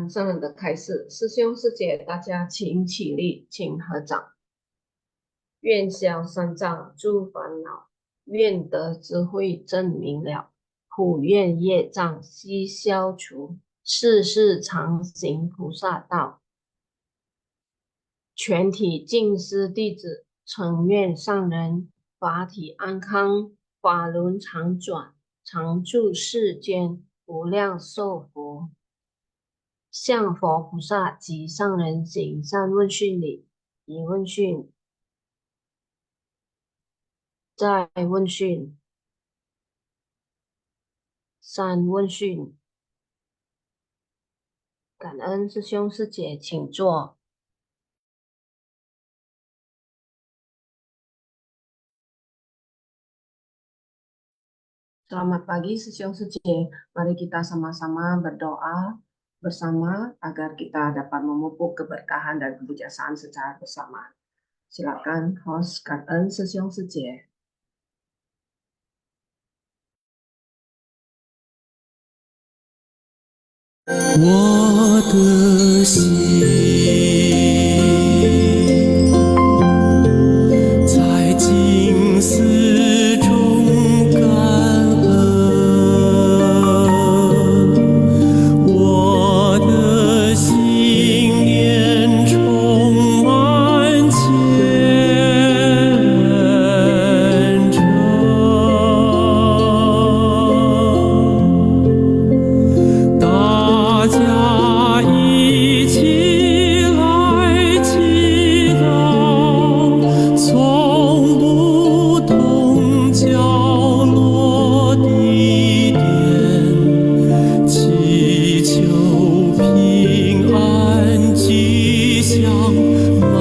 上人的开示，师兄师姐，大家请起立，请合掌。愿消三障诸烦恼，愿得智慧真明了，普愿业障悉消除，世世常行菩萨道。全体净师弟子，诚愿上人法体安康，法轮常转，常住世间，无量寿佛。向佛菩萨及上人行善问讯礼，一问讯，再问讯，三问讯。感恩师兄师姐，请坐。Selamat pagi师兄师姐，mari kita sama-sama berdoa bersama agar kita dapat memupuk keberkahan dan kebijaksanaan secara bersama. Silakan host, 感恩师兄师姐。我的心在静思中感恩，我的心念充满虔诚。大家一起来祈祷，从不同角落地点，祈求平安吉祥满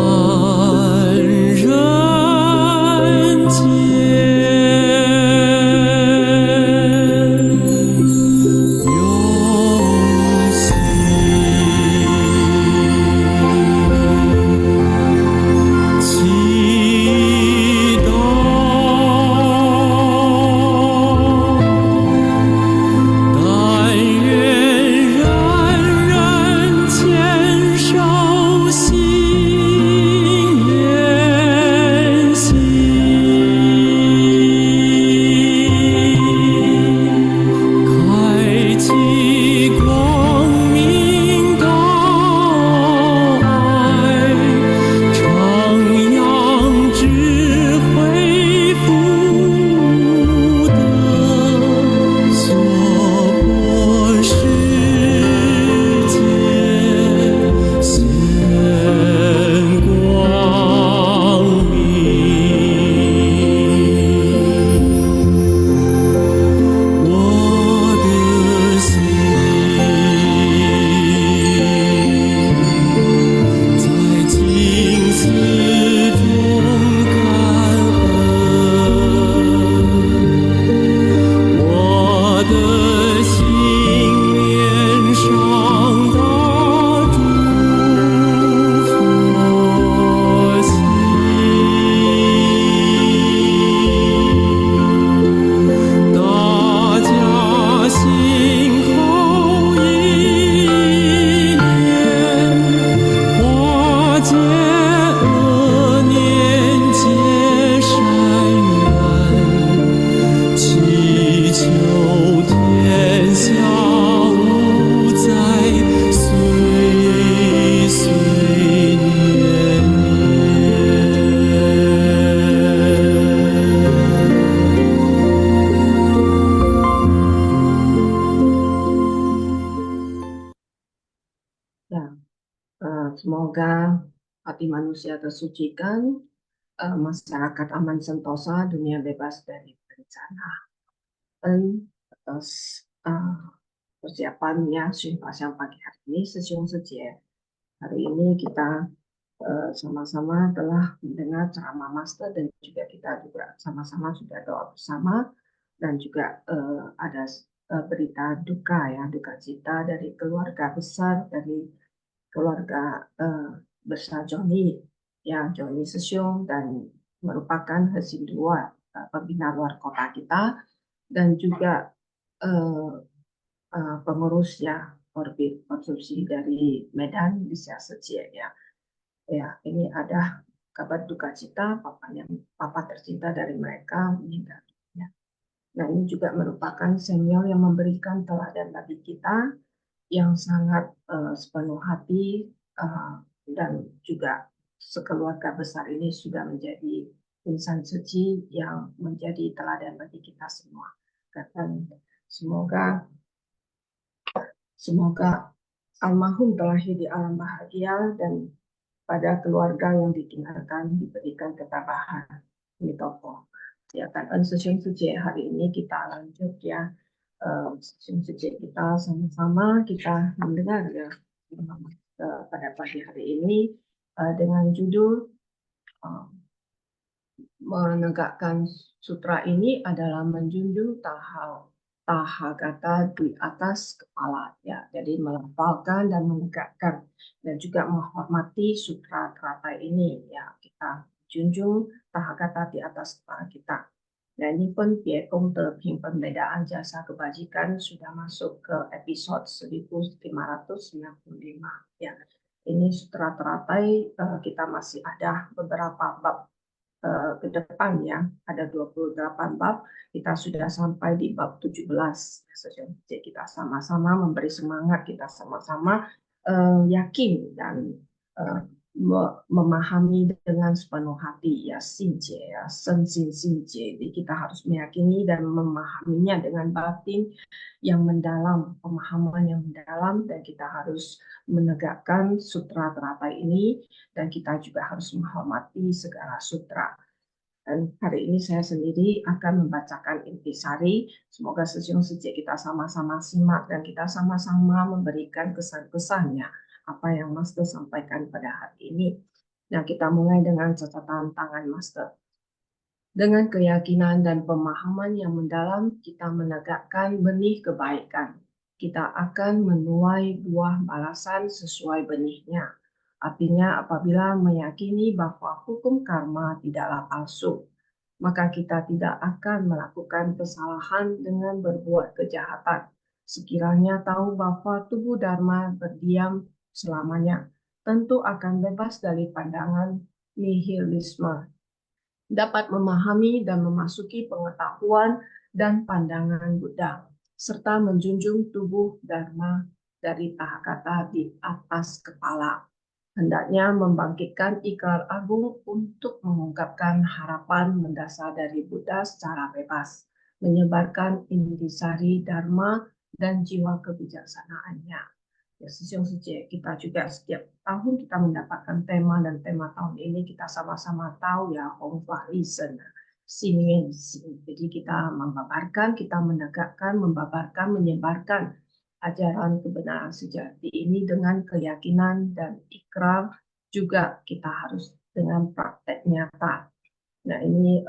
人间。用心祈祷，但愿人人牵手心连心。开启光明道爱，徜徉智慧福德，娑婆世界现光明。我的心在静思中感恩，我的心念上大诸佛心。大家心口意念，化解恶念，结善缘，祈求天下无灾，岁岁年年。Semoga hati manusia tersucikan, masyarakat aman sentosa, dunia bebas dari bencana. Dan atas persiapannya Shinfa siang pagi hari ini, Sesiung Seje. Hari ini kita sama-sama telah mendengar ceramah master dan juga kita juga sama-sama sudah doa bersama dan juga ada berita duka ya, duka cita dari keluarga besar dari keluarga besar Joni ya, Joni Sesiung dan merupakan residual pembina luar kota kita dan juga pengurus ya orbit konsumsi dari Medan di Seje ya. Ya, ini ada kabar duka cita papa tercinta dari mereka meninggal. Ya. Nah, ini juga merupakan senior yang memberikan teladan bagi kita yang sangat sepenuh hati dan juga sekeluarga besar ini sudah menjadi insan suci yang menjadi teladan bagi kita semua. Dan semoga almarhum terlahir di alam bahagia dan pada keluarga yang ditinggalkan diberikan ketabahan. Ini tokoh. Ya kan, session suci hari ini kita lanjut ya. Session suci kita sama-sama kita mendengar ya pada pagi hari ini dengan judul menegakkan sutra ini adalah menjunjung tahagata di atas kepala ya. Jadi melafalkan dan menegakkan dan juga menghormati sutra teratai ini ya, kita junjung tahagata di atas kepala kita. Nah, ini pun Piekong Terping Pembedaan Jasa Kebajikan sudah masuk ke episode 1595 ya. Ini sutra teratai, kita masih ada beberapa bab ke depan ya, ada 28 bab, kita sudah sampai di bab 17. Jadi kita sama-sama memberi semangat, kita sama-sama yakin dan memahami dengan sepenuh hati ya, sinje ya, sensin sinje. Jadi kita harus meyakini dan memahaminya dengan batin yang mendalam, pemahaman yang mendalam, dan kita harus menegakkan sutra teratai ini, dan kita juga harus menghormati segala sutra. Dan hari ini saya sendiri akan membacakan intisari. Semoga session sejak kita sama-sama simak dan kita sama-sama memberikan kesan-kesannya apa yang Master sampaikan pada hari ini. Nah, kita mulai dengan catatan tangan Master. Dengan keyakinan dan pemahaman yang mendalam, kita menegakkan benih kebaikan. Kita akan menuai buah balasan sesuai benihnya. Artinya apabila meyakini bahwa hukum karma tidaklah palsu, maka kita tidak akan melakukan kesalahan dengan berbuat kejahatan. Sekiranya tahu bahwa tubuh Dharma berdiam selamanya, tentu akan bebas dari pandangan nihilisme, dapat memahami dan memasuki pengetahuan dan pandangan Buddha, serta menjunjung tubuh Dharma dari tahakata di atas kepala. Hendaknya membangkitkan ikrar agung untuk mengungkapkan harapan mendasar dari Buddha secara bebas, menyebarkan intisari Dharma dan jiwa kebijaksanaannya. Ya, session suci kita juga setiap tahun kita mendapatkan tema, dan tema tahun ini kita sama-sama tahu ya, Hong Fa Listen, Xin Yuan Xin. Jadi kita membabarkan, kita menegakkan, membabarkan, menyebarkan ajaran kebenaran sejati ini dengan keyakinan dan ikrar, juga kita harus dengan praktek nyata. Nah, ini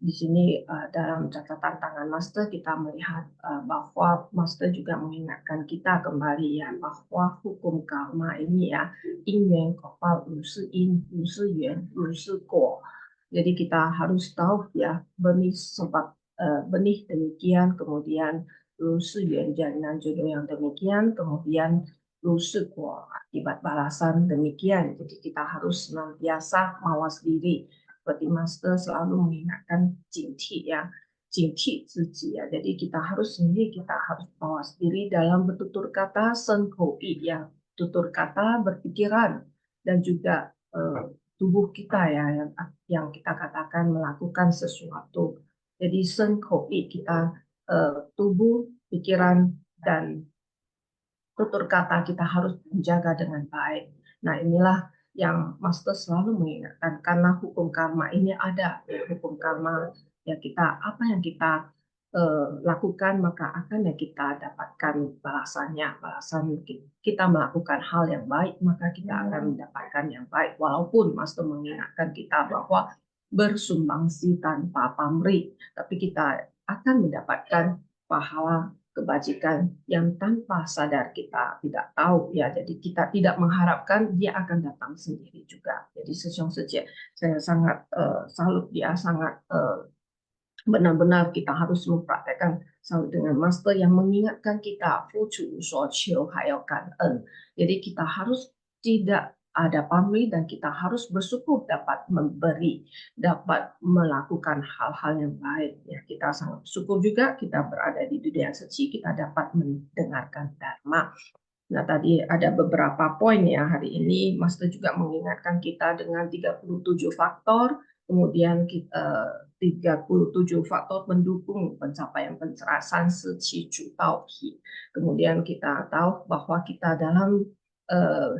di sini dalam catatan tangan Master kita melihat bahwa Master juga mengingatkan kita kembali ya, bahwa hukum karma ini ya, yin yuan kopal rusi yin rusi yuan rusi ko. Jadi kita harus tahu ya, benih sebab benih demikian, kemudian rusi yuan jalinan jodoh yang demikian, kemudian rusi ko akibat balasan demikian. Jadi kita harus senantiasa mawas diri. Seperti Master selalu mengingatkan jinti ya, jinti ziji ya. Jadi kita harus mawas diri dalam bertutur kata, senhoi ya, tutur kata, berpikiran, dan juga tubuh kita ya, yang kita katakan melakukan sesuatu. Jadi senhoi kita, tubuh, pikiran, dan tutur kata kita harus menjaga dengan baik. Nah, inilah yang Master selalu mengingatkan, karena hukum karma ini ada ya, hukum karma ya, kita apa yang kita lakukan maka akan ya kita dapatkan balasannya. Balasan kita melakukan hal yang baik maka kita akan mendapatkan yang baik, walaupun Master mengingatkan kita bahwa bersumbangsi tanpa pamrih, tapi kita akan mendapatkan pahala kebajikan yang tanpa sadar kita tidak tahu ya. Jadi kita tidak mengharapkan dia akan datang sendiri juga. Jadi Session Sejak saya sangat salut dia, sangat benar-benar kita harus mempraktekkan dengan master yang mengingatkan kita 付出所求还要感恩. Jadi kita harus tidak ada pamrih dan kita harus bersyukur dapat memberi, dapat melakukan hal-hal yang baik. Ya, kita sangat bersyukur juga kita berada di dunia suci, kita dapat mendengarkan dharma. Nah, tadi ada beberapa poin ya hari ini. Master juga mengingatkan kita dengan 37 faktor, kemudian 37 faktor pendukung pencapaian pencerahan seci Tauhid. Kemudian kita tahu bahwa kita dalam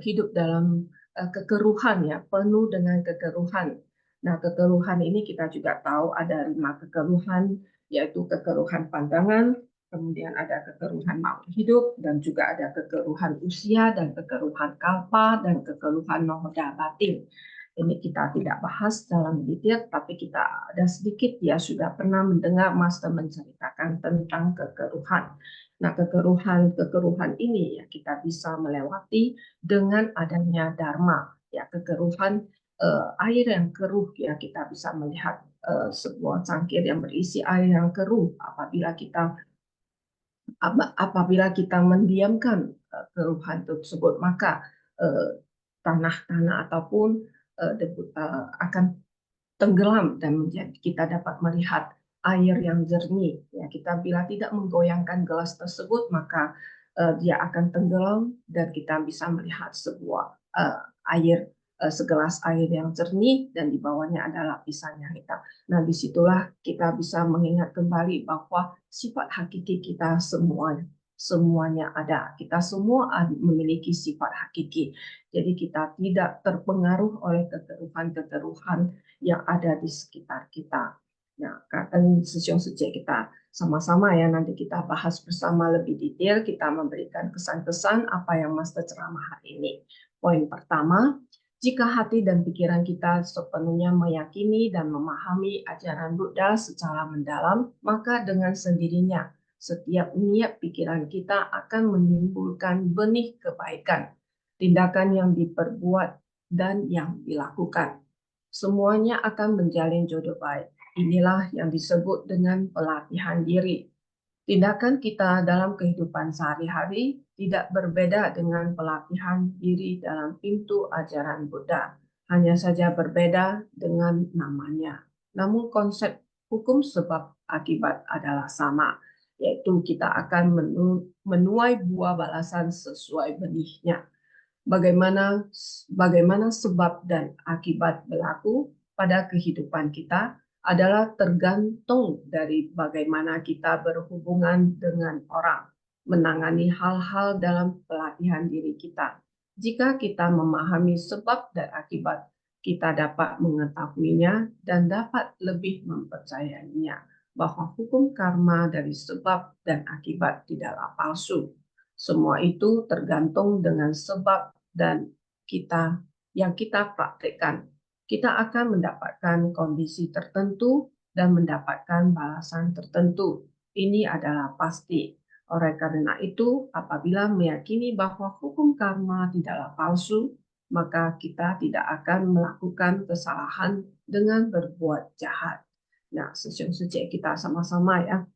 hidup dalam kekeruhan ya, penuh dengan kekeruhan. Nah, kekeruhan ini kita juga tahu ada 5 kekeruhan, yaitu kekeruhan pandangan, kemudian ada kekeruhan makhluk hidup, dan juga ada kekeruhan usia, dan kekeruhan kalpa, dan kekeruhan noda batin. Ini kita tidak bahas dalam detail, tapi kita ada sedikit ya sudah pernah mendengar Master menceritakan tentang kekeruhan. Nah, kekeruhan ini ya kita bisa melewati dengan adanya dharma. Ya, kekeruhan air yang keruh ya kita bisa melihat sebuah cangkir yang berisi air yang keruh. Apabila kita mendiamkan keruhan tersebut, maka tanah-tanah ataupun akan tenggelam dan kita dapat melihat air yang jernih. Ya, kita bila tidak menggoyangkan gelas tersebut, maka dia akan tenggelam dan kita bisa melihat sebuah segelas air yang jernih dan di bawahnya ada lapisan yang hitam. Nah, disitulah kita bisa mengingat kembali bahwa sifat hakiki kita semuanya ada. Kita semua memiliki sifat hakiki. Jadi kita tidak terpengaruh oleh kekeruhan-kekeruhan yang ada di sekitar kita. Nah, kan sejauh kita sama-sama ya, nanti kita bahas bersama lebih detail, kita memberikan kesan-kesan apa yang Master ceramah hari ini. Poin pertama, jika hati dan pikiran kita sepenuhnya meyakini dan memahami ajaran Buddha secara mendalam, maka dengan sendirinya setiap niat pikiran kita akan menimbulkan benih kebaikan, tindakan yang diperbuat dan yang dilakukan. Semuanya akan menjalin jodoh baik. Inilah yang disebut dengan pelatihan diri. Tindakan kita dalam kehidupan sehari-hari tidak berbeda dengan pelatihan diri dalam pintu ajaran Buddha. Hanya saja berbeda dengan namanya. Namun konsep hukum sebab akibat adalah sama, yaitu kita akan menuai buah balasan sesuai benihnya. Bagaimana sebab dan akibat berlaku pada kehidupan kita adalah tergantung dari bagaimana kita berhubungan dengan orang, menangani hal-hal dalam pelatihan diri kita. Jika kita memahami sebab dan akibat, kita dapat mengetahuinya dan dapat lebih mempercayainya bahwa hukum karma dari sebab dan akibat tidaklah palsu. Semua itu tergantung dengan sebab dan yang kita praktekkan. Kita akan mendapatkan kondisi tertentu dan mendapatkan balasan tertentu. Ini adalah pasti. Oleh karena itu, apabila meyakini bahwa hukum karma tidaklah palsu, maka kita tidak akan melakukan kesalahan dengan berbuat jahat. Nah, sejak kita sama-sama ya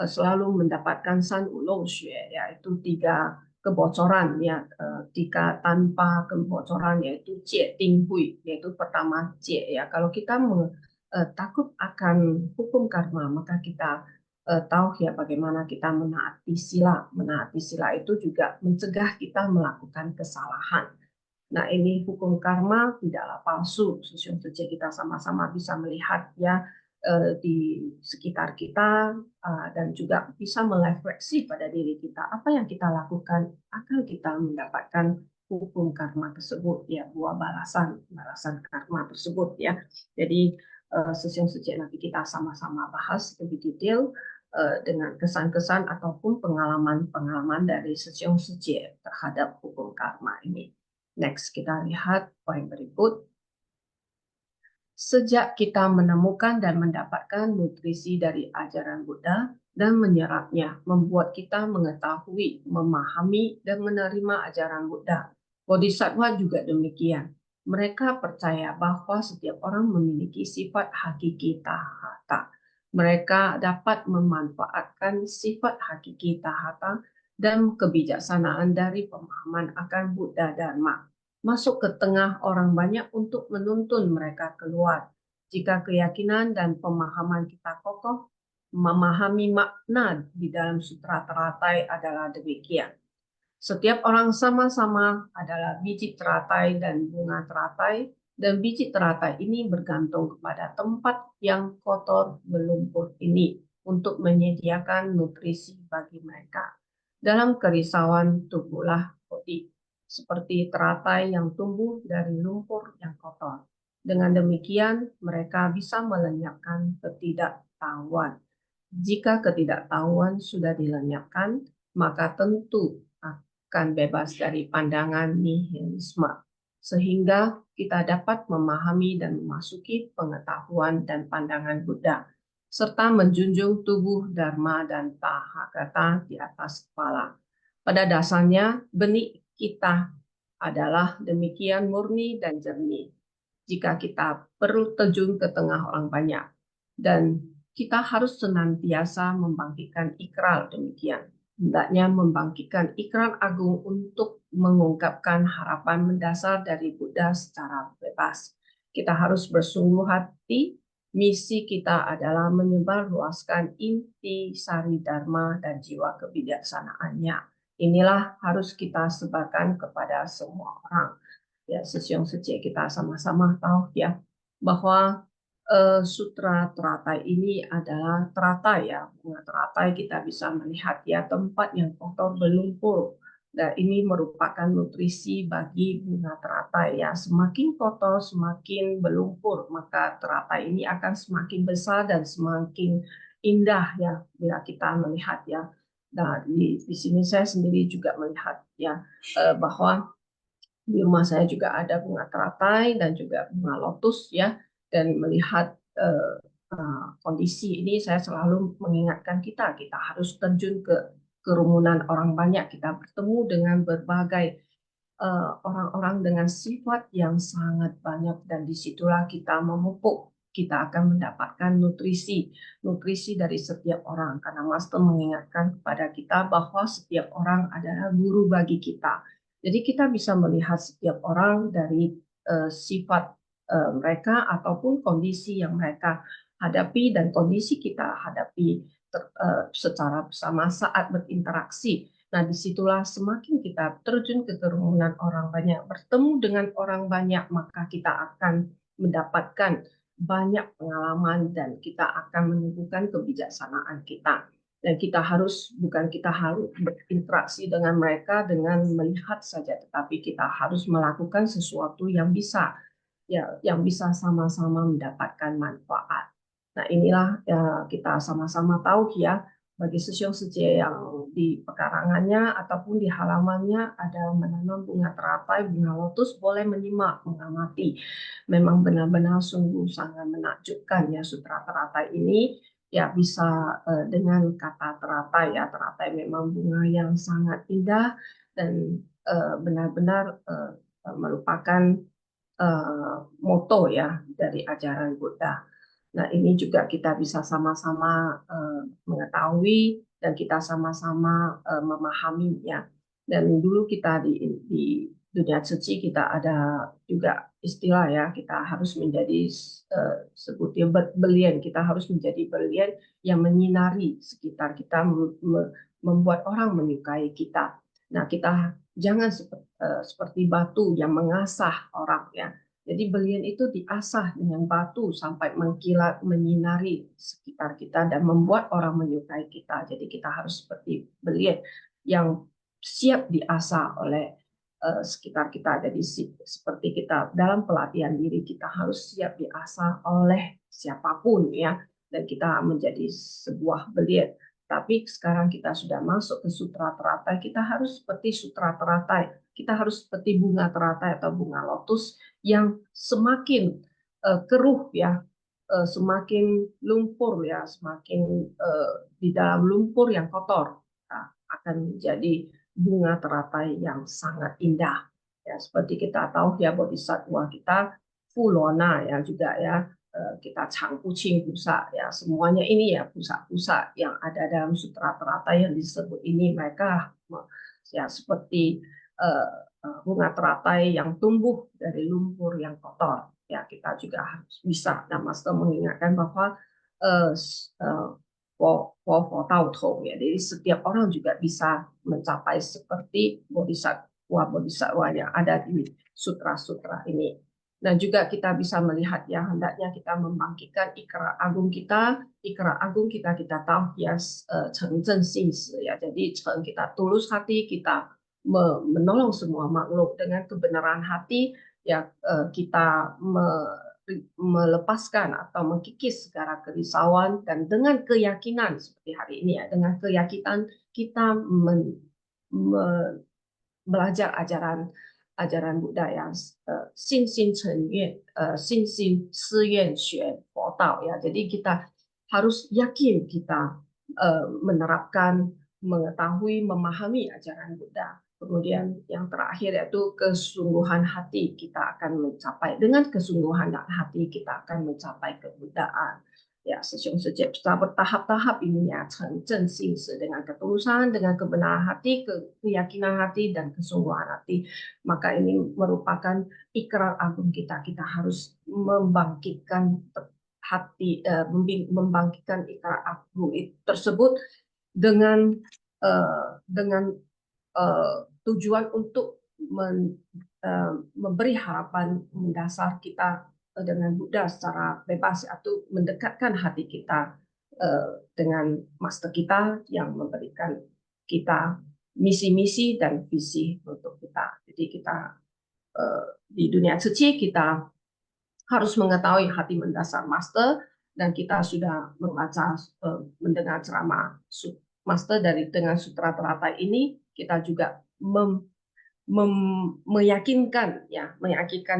selalu mendapatkan san ulong xue, yaitu 3 kebocoran ya, 3 tanpa kebocoran, yaitu jie ting hui, yaitu pertama jie ya. Kalau kita takut akan hukum karma, maka kita tahu ya bagaimana kita menaati sila. Menaati sila itu juga mencegah kita melakukan kesalahan. Nah, ini hukum karma tidaklah palsu. Sejak kita sama-sama bisa melihat ya di sekitar kita dan juga bisa merefleksi pada diri kita apa yang kita lakukan akan kita mendapatkan hukum karma tersebut ya, buah balasan karma tersebut ya. Jadi sejak nanti kita sama-sama bahas lebih detail dengan kesan-kesan ataupun pengalaman-pengalaman dari sejak terhadap hukum karma ini. Next, kita lihat poin berikut. Sejak kita menemukan dan mendapatkan nutrisi dari ajaran Buddha dan menyerapnya, membuat kita mengetahui, memahami, dan menerima ajaran Buddha. Bodhisattva juga demikian. Mereka percaya bahwa setiap orang memiliki sifat hakiki tahata. Mereka dapat memanfaatkan sifat hakiki tahata dan kebijaksanaan dari pemahaman akan Buddha Dharma masuk ke tengah orang banyak untuk menuntun mereka keluar. Jika keyakinan dan pemahaman kita kokoh, memahami makna di dalam sutra teratai adalah demikian. Setiap orang sama-sama adalah biji teratai dan bunga teratai, dan biji teratai ini bergantung kepada tempat yang kotor berlumpur ini untuk menyediakan nutrisi bagi mereka. Dalam kerisauan tumbuhlah Bodhi, seperti teratai yang tumbuh dari lumpur yang kotor. Dengan demikian, mereka bisa melenyapkan ketidaktahuan. Jika ketidaktahuan sudah dilenyapkan, maka tentu akan bebas dari pandangan nihilisme, sehingga kita dapat memahami dan memasuki pengetahuan dan pandangan Buddha, serta menjunjung tubuh Dharma dan Tathagata di atas kepala. Pada dasarnya, benih kita adalah demikian murni dan jernih. Jika kita perlu terjun ke tengah orang banyak, dan kita harus senantiasa membangkitkan ikrar demikian. Hendaknya membangkitkan ikrar agung untuk mengungkapkan harapan mendasar dari Buddha secara bebas. Kita harus bersungguh hati. Misi kita adalah menyebarluaskan inti sari dharma dan jiwa kebijaksanaannya. Inilah harus kita sebarkan kepada semua orang. Ya, Sesiong Sece, kita sama-sama tahu ya bahwa sutra teratai ini adalah teratai ya. Bunga teratai kita bisa melihat ya tempat yang kotor berlumpur. Dan ini merupakan nutrisi bagi bunga teratai ya. Semakin kotor, semakin berlumpur, maka teratai ini akan semakin besar dan semakin indah ya bila kita melihat ya. Nah, di sini saya sendiri juga melihat ya bahwa di rumah saya juga ada bunga teratai dan juga bunga lotus ya. Dan melihat kondisi ini, saya selalu mengingatkan kita harus terjun ke kerumunan orang banyak. Kita bertemu dengan berbagai orang-orang dengan sifat yang sangat banyak, dan disitulah kita memupuk. Kita akan mendapatkan nutrisi dari setiap orang, karena Master mengingatkan kepada kita bahwa setiap orang adalah guru bagi kita. Jadi kita bisa melihat setiap orang dari sifat mereka ataupun kondisi yang mereka hadapi dan kondisi kita hadapi secara bersama saat berinteraksi. Nah, disitulah semakin kita terjun ke kerumunan orang banyak, bertemu dengan orang banyak, maka kita akan mendapatkan banyak pengalaman dan kita akan menumbuhkan kebijaksanaan kita. Dan bukan kita harus berinteraksi dengan mereka dengan melihat saja, tetapi kita harus melakukan sesuatu yang bisa sama-sama mendapatkan manfaat. Nah, inilah ya, kita sama-sama tahu ya, bagi Sesiong Sece yang di pekarangannya ataupun di halamannya ada menanam bunga teratai, bunga lotus, boleh menyimak, mengamati. Memang benar-benar sungguh sangat menakjubkan ya sutra teratai ini. Ya, bisa dengan kata teratai ya, teratai memang bunga yang sangat indah dan benar-benar merupakan moto ya dari ajaran Buddha. Nah, ini juga kita bisa sama-sama mengetahui dan kita sama-sama memahaminya. Dan dulu kita di dunia suci kita ada juga istilah ya, kita harus menjadi sebutnya berlian, kita harus menjadi berlian yang menyinari sekitar kita, membuat orang menyukai kita. Nah, kita jangan seperti batu yang mengasah orang ya. Jadi berlian itu diasah dengan batu sampai mengkilat, menyinari sekitar kita dan membuat orang menyukai kita. Jadi kita harus seperti berlian yang siap diasah oleh sekitar kita. Jadi seperti kita dalam pelatihan diri, kita harus siap diasah oleh siapapun ya. Dan kita menjadi sebuah berlian. Tapi sekarang kita sudah masuk ke sutra teratai, kita harus seperti sutra teratai. Kita harus seperti bunga teratai atau bunga lotus yang semakin keruh ya, semakin lumpur ya, semakin di dalam lumpur yang kotor, akan menjadi bunga teratai yang sangat indah. Ya, seperti kita tahu ya, bodhisattva kita Fulona ya juga ya, kita Changpuqing Pusa ya, semuanya ini ya pusa-pusa yang ada dalam sutra teratai yang disebut ini, mereka ya seperti bunga teratai yang tumbuh dari lumpur yang kotor ya. Kita juga harus bisa, dan Master mengingatkan bahwa po tau tong ya, jadi setiap orang juga bisa mencapai seperti bodhisatwa yang ada di sutra-sutra ini. Dan juga kita bisa melihat ya, hendaknya kita membangkitkan ikrar agung kita. Ikrar agung kita tahu ya, Cheng Zhen Xin Si ya. Jadi Cheng kita tulus hati, kita menolong semua makhluk dengan kebenaran hati ya. Kita melepaskan atau mengkikis segala kerisauan, dan dengan keyakinan seperti hari ini ya, dengan keyakinan kita belajar ajaran Buddha yang Xin Xin Chen Yuan, Xin Xin Si Yuan Xuan Bo Dao ya. Jadi kita harus yakin kita menerapkan, mengetahui, memahami ajaran Buddha. Kemudian yang terakhir yaitu kesungguhan hati, kita akan mencapai, dengan kesungguhan hati kita akan mencapai kebuddhaan. Ya, secara bertahap-tahap ini ya, Cheng Zhen Xin Si, dengan ketulusan, dengan kebenaran hati, keyakinan hati, dan kesungguhan hati. Maka ini merupakan ikrar agung kita. Kita harus membangkitkan hati, membangkitkan ikrar agung tersebut dengan tujuan untuk memberi harapan mendasar kita dengan Buddha secara bebas, atau mendekatkan hati kita dengan master kita yang memberikan kita misi-misi dan visi untuk kita. Jadi kita di dunia suci kita harus mengetahui hati mendasar master, dan kita sudah membaca, mendengar ceramah master dengan sutra teratai ini. Kita juga meyakinkan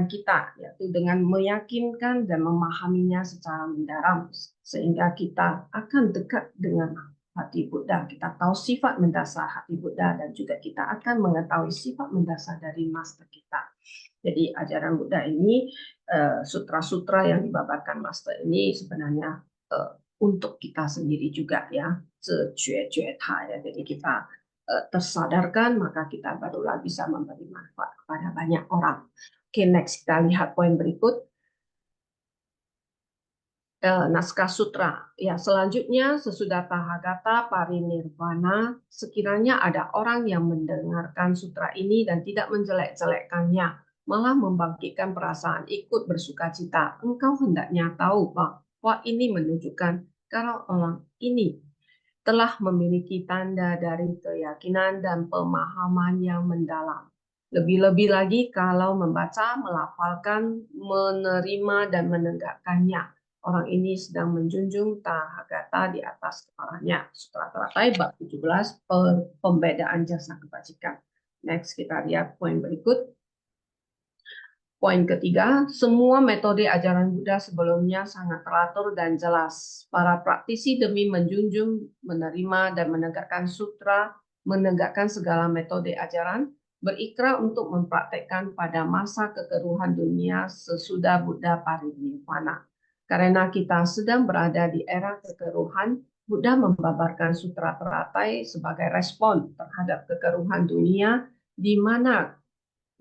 kita, yaitu dengan meyakinkan dan memahaminya secara mendalam, sehingga kita akan dekat dengan hati Buddha. Kita tahu sifat mendasar hati Buddha, dan juga kita akan mengetahui sifat mendasar dari master kita. Jadi ajaran Buddha ini, sutra-sutra yang dibabarkan master ini sebenarnya untuk kita sendiri juga ya, ya. Jadi kita tersadarkan, maka kita barulah bisa memberi manfaat kepada banyak orang. Oke, next kita lihat poin berikut. Naskah sutra. Ya, selanjutnya sesudah Tathagata parinirvana, sekiranya ada orang yang mendengarkan sutra ini dan tidak menjelek-jelekkannya, malah membangkitkan perasaan ikut bersukacita, engkau hendaknya tahu bahwa ini menunjukkan kalau orang ini telah memiliki tanda dari keyakinan dan pemahaman yang mendalam. Lebih-lebih lagi kalau membaca, melafalkan, menerima, dan menegakkannya. Orang ini sedang menjunjung Tathagata di atas kepalanya. Sutra Teratai bab 17, pembedaan jasa kebajikan. Next kita lihat poin berikut. Poin ketiga, semua metode ajaran Buddha sebelumnya sangat teratur dan jelas. Para praktisi demi menjunjung, menerima, dan menegakkan sutra, menegakkan segala metode ajaran, berikrar untuk mempraktekkan pada masa kekeruhan dunia sesudah Buddha parinirvana. Karena kita sedang berada di era kekeruhan, Buddha membabarkan sutra teratai sebagai respon terhadap kekeruhan dunia, di mana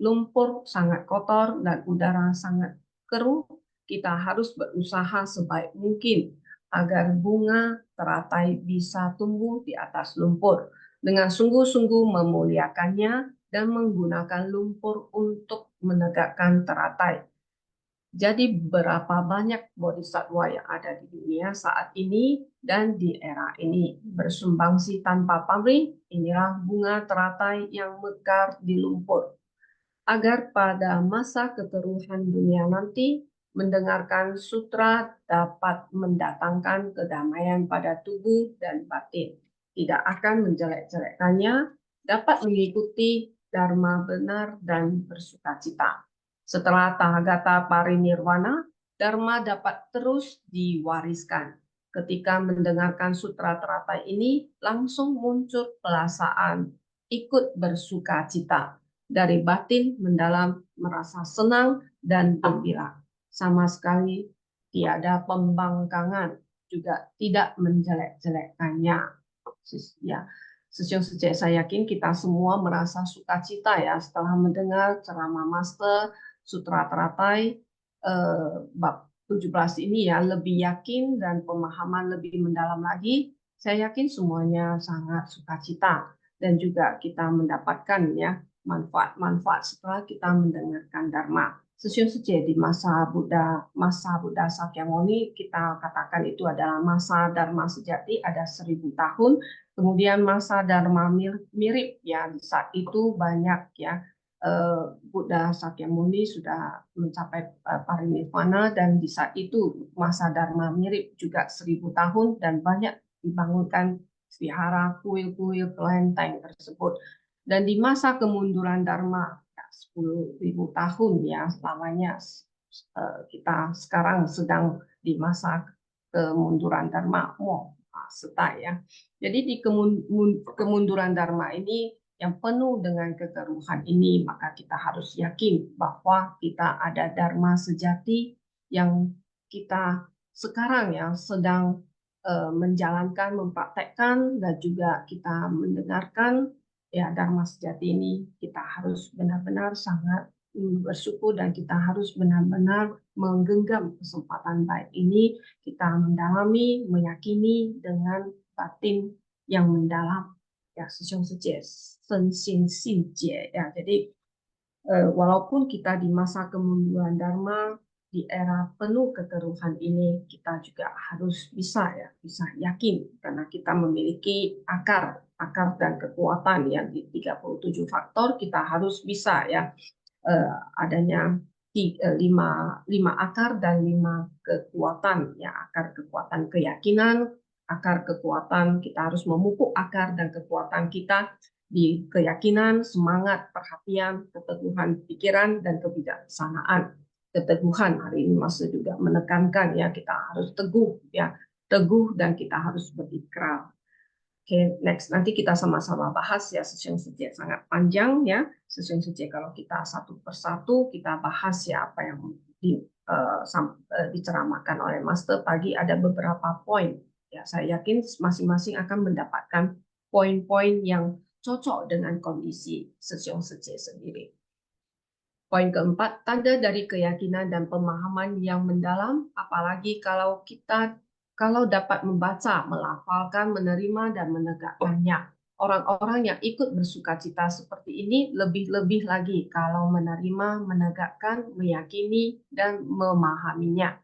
lumpur sangat kotor dan udara sangat keruh. Kita harus berusaha sebaik mungkin agar bunga teratai bisa tumbuh di atas lumpur, dengan sungguh-sungguh memuliakannya dan menggunakan lumpur untuk menegakkan teratai. Jadi berapa banyak bodhisattva yang ada di dunia saat ini dan di era ini bersumbangsi tanpa pamrih, inilah bunga teratai yang mekar di lumpur. Agar pada masa kekeruhan dunia nanti, mendengarkan sutra dapat mendatangkan kedamaian pada tubuh dan batin. Tidak akan menjelek-jelekkannya, dapat mengikuti dharma benar dan bersukacita. Setelah Tathagata parinirvana, dharma dapat terus diwariskan. Ketika mendengarkan sutra teratai ini, langsung muncul perasaan ikut bersukacita. Dari batin mendalam merasa senang dan gembira. Sama sekali tiada pembangkangan, juga tidak menjelek-jelekkannya. Ya, saya yakin kita semua merasa sukacita ya setelah mendengar ceramah Master Sutra Teratai bab 17 ini ya, lebih yakin dan pemahaman lebih mendalam lagi. Saya yakin semuanya sangat sukacita dan juga kita mendapatkan ya manfaat-manfaat setelah kita mendengarkan Dharma. Sesiun Suje di masa Buddha Sakyamuni, kita katakan itu adalah masa Dharma sejati, ada 1000 tahun. Kemudian masa Dharma mirip ya, saat itu banyak ya Buddha Sakyamuni sudah mencapai parinirvana, dan di saat itu masa Dharma mirip juga 1000 tahun dan banyak dibangunkan vihara, kuil-kuil, kelenteng tersebut. Dan di masa kemunduran Dharma 10.000 tahun ya lamanya, kita sekarang sedang di masa kemunduran Dharma Seta ya. Jadi di kemunduran Dharma ini yang penuh dengan keteruhan ini, maka kita harus yakin bahwa kita ada Dharma sejati yang kita sekarang ya sedang menjalankan, mempraktekkan, dan juga kita mendengarkan ya Dharma sejati ini. Kita harus benar-benar sangat bersyukur dan kita harus benar-benar menggenggam kesempatan baik ini, kita mendalami, meyakini dengan batin yang mendalam ya, ya. Jadi walaupun kita di masa kemunduran Dharma, di era penuh keteruhan ini, kita juga harus bisa yakin karena kita memiliki akar dan kekuatan yang di 37 faktor. Kita harus bisa ya adanya lima akar dan 5 kekuatan ya, akar kekuatan keyakinan, akar kekuatan kita harus memupuk akar dan kekuatan kita di keyakinan, semangat, perhatian, keteguhan pikiran, dan kebijaksanaan. Keteguhan hari ini Mas juga menekankan ya, kita harus teguh ya, teguh, dan kita harus berikrar. Oke, next nanti kita sama-sama bahas ya, session sejak sangat panjang ya. Session sejak kalau kita satu persatu kita bahas ya apa yang diceramahkan oleh Master pagi, ada beberapa poin. Ya, saya yakin masing-masing akan mendapatkan poin-poin yang cocok dengan kondisi session sejak sendiri. Poin keempat, tanda dari keyakinan dan pemahaman yang mendalam, apalagi kalau dapat membaca, melafalkan, menerima, dan menegakkannya. Orang-orang yang ikut bersukacita seperti ini lebih-lebih lagi kalau menerima, menegakkan, meyakini, dan memahaminya.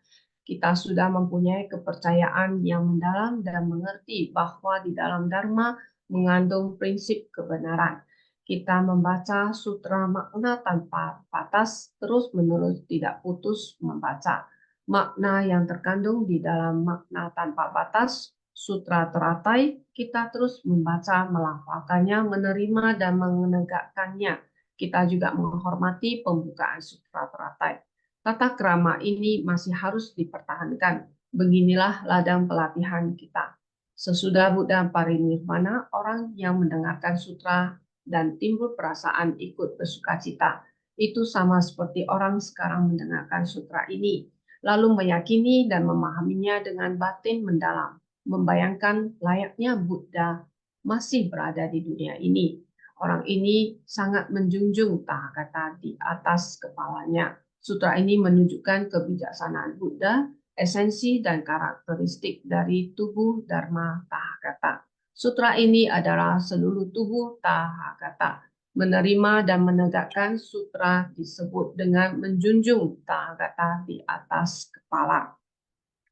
Kita sudah mempunyai kepercayaan yang mendalam dan mengerti bahwa di dalam Dharma mengandung prinsip kebenaran. Kita membaca sutra makna tanpa batas, terus-menerus tidak putus membaca. Makna yang terkandung di dalam makna tanpa batas, sutra teratai, kita terus membaca, melafalkannya, menerima, dan menegakkannya. Kita juga menghormati pembukaan sutra teratai. Tata krama ini masih harus dipertahankan. Beginilah ladang pelatihan kita. Sesudah Buddha parinirvana, orang yang mendengarkan sutra dan timbul perasaan ikut bersukacita, itu sama seperti orang sekarang mendengarkan sutra ini, lalu meyakini dan memahaminya dengan batin mendalam, membayangkan layaknya Buddha masih berada di dunia ini. Orang ini sangat menjunjung tahakata di atas kepalanya. Sutra ini menunjukkan kebijaksanaan Buddha, esensi dan karakteristik dari tubuh Dharma Tahakata. Sutra ini adalah seluruh tubuh Tahakata. Menerima dan menegakkan sutra disebut dengan menjunjung Tahakata di atas kepala.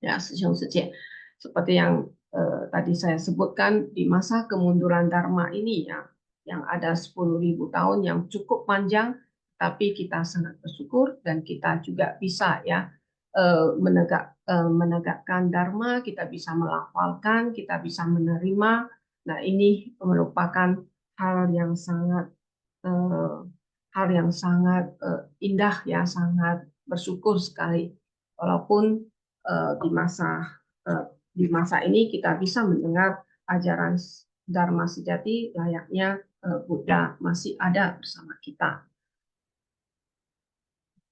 Ya, seperti yang tadi saya sebutkan, di masa kemunduran Dharma ini ya, yang ada 10.000 tahun yang cukup panjang, tapi kita sangat bersyukur dan kita juga bisa ya menegakkan Dharma, kita bisa melafalkan, kita bisa menerima. Nah, ini merupakan hal yang sangat indah ya, sangat bersyukur sekali. Walaupun di masa ini kita bisa mendengar ajaran Dharma sejati layaknya Buddha masih ada bersama kita.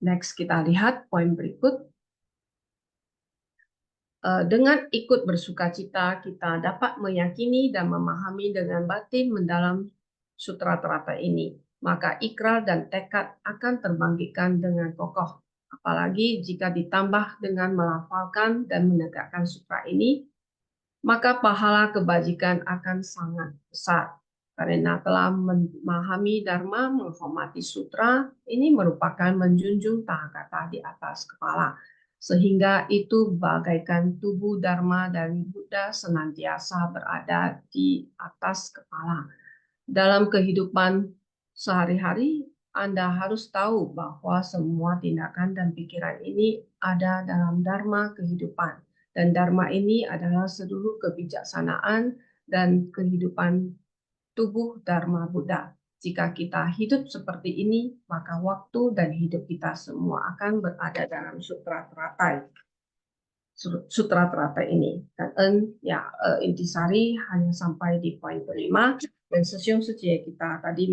Next kita lihat poin berikut. Dengan ikut bersukacita, kita dapat meyakini dan memahami dengan batin mendalam sutra terata ini. Maka ikrar dan tekad akan terbangkitkan dengan kokoh. Apalagi jika ditambah dengan melafalkan dan menegakkan sutra ini, maka pahala kebajikan akan sangat besar. Karena telah memahami dharma, menghormati sutra, ini merupakan menjunjung tahakata di atas kepala. Sehingga itu bagaikan tubuh dharma dari Buddha senantiasa berada di atas kepala. Dalam kehidupan sehari-hari, Anda harus tahu bahwa semua tindakan dan pikiran ini ada dalam dharma kehidupan. Dan dharma ini adalah seluruh kebijaksanaan dan kehidupan tubuh dharma Buddha. Jika kita hidup seperti ini, maka waktu dan hidup kita semua akan berada dalam sutra teratai. Sutra teratai ini. Dan intisari hanya sampai di poin kelima. Dan sesiung sejak kita tadi,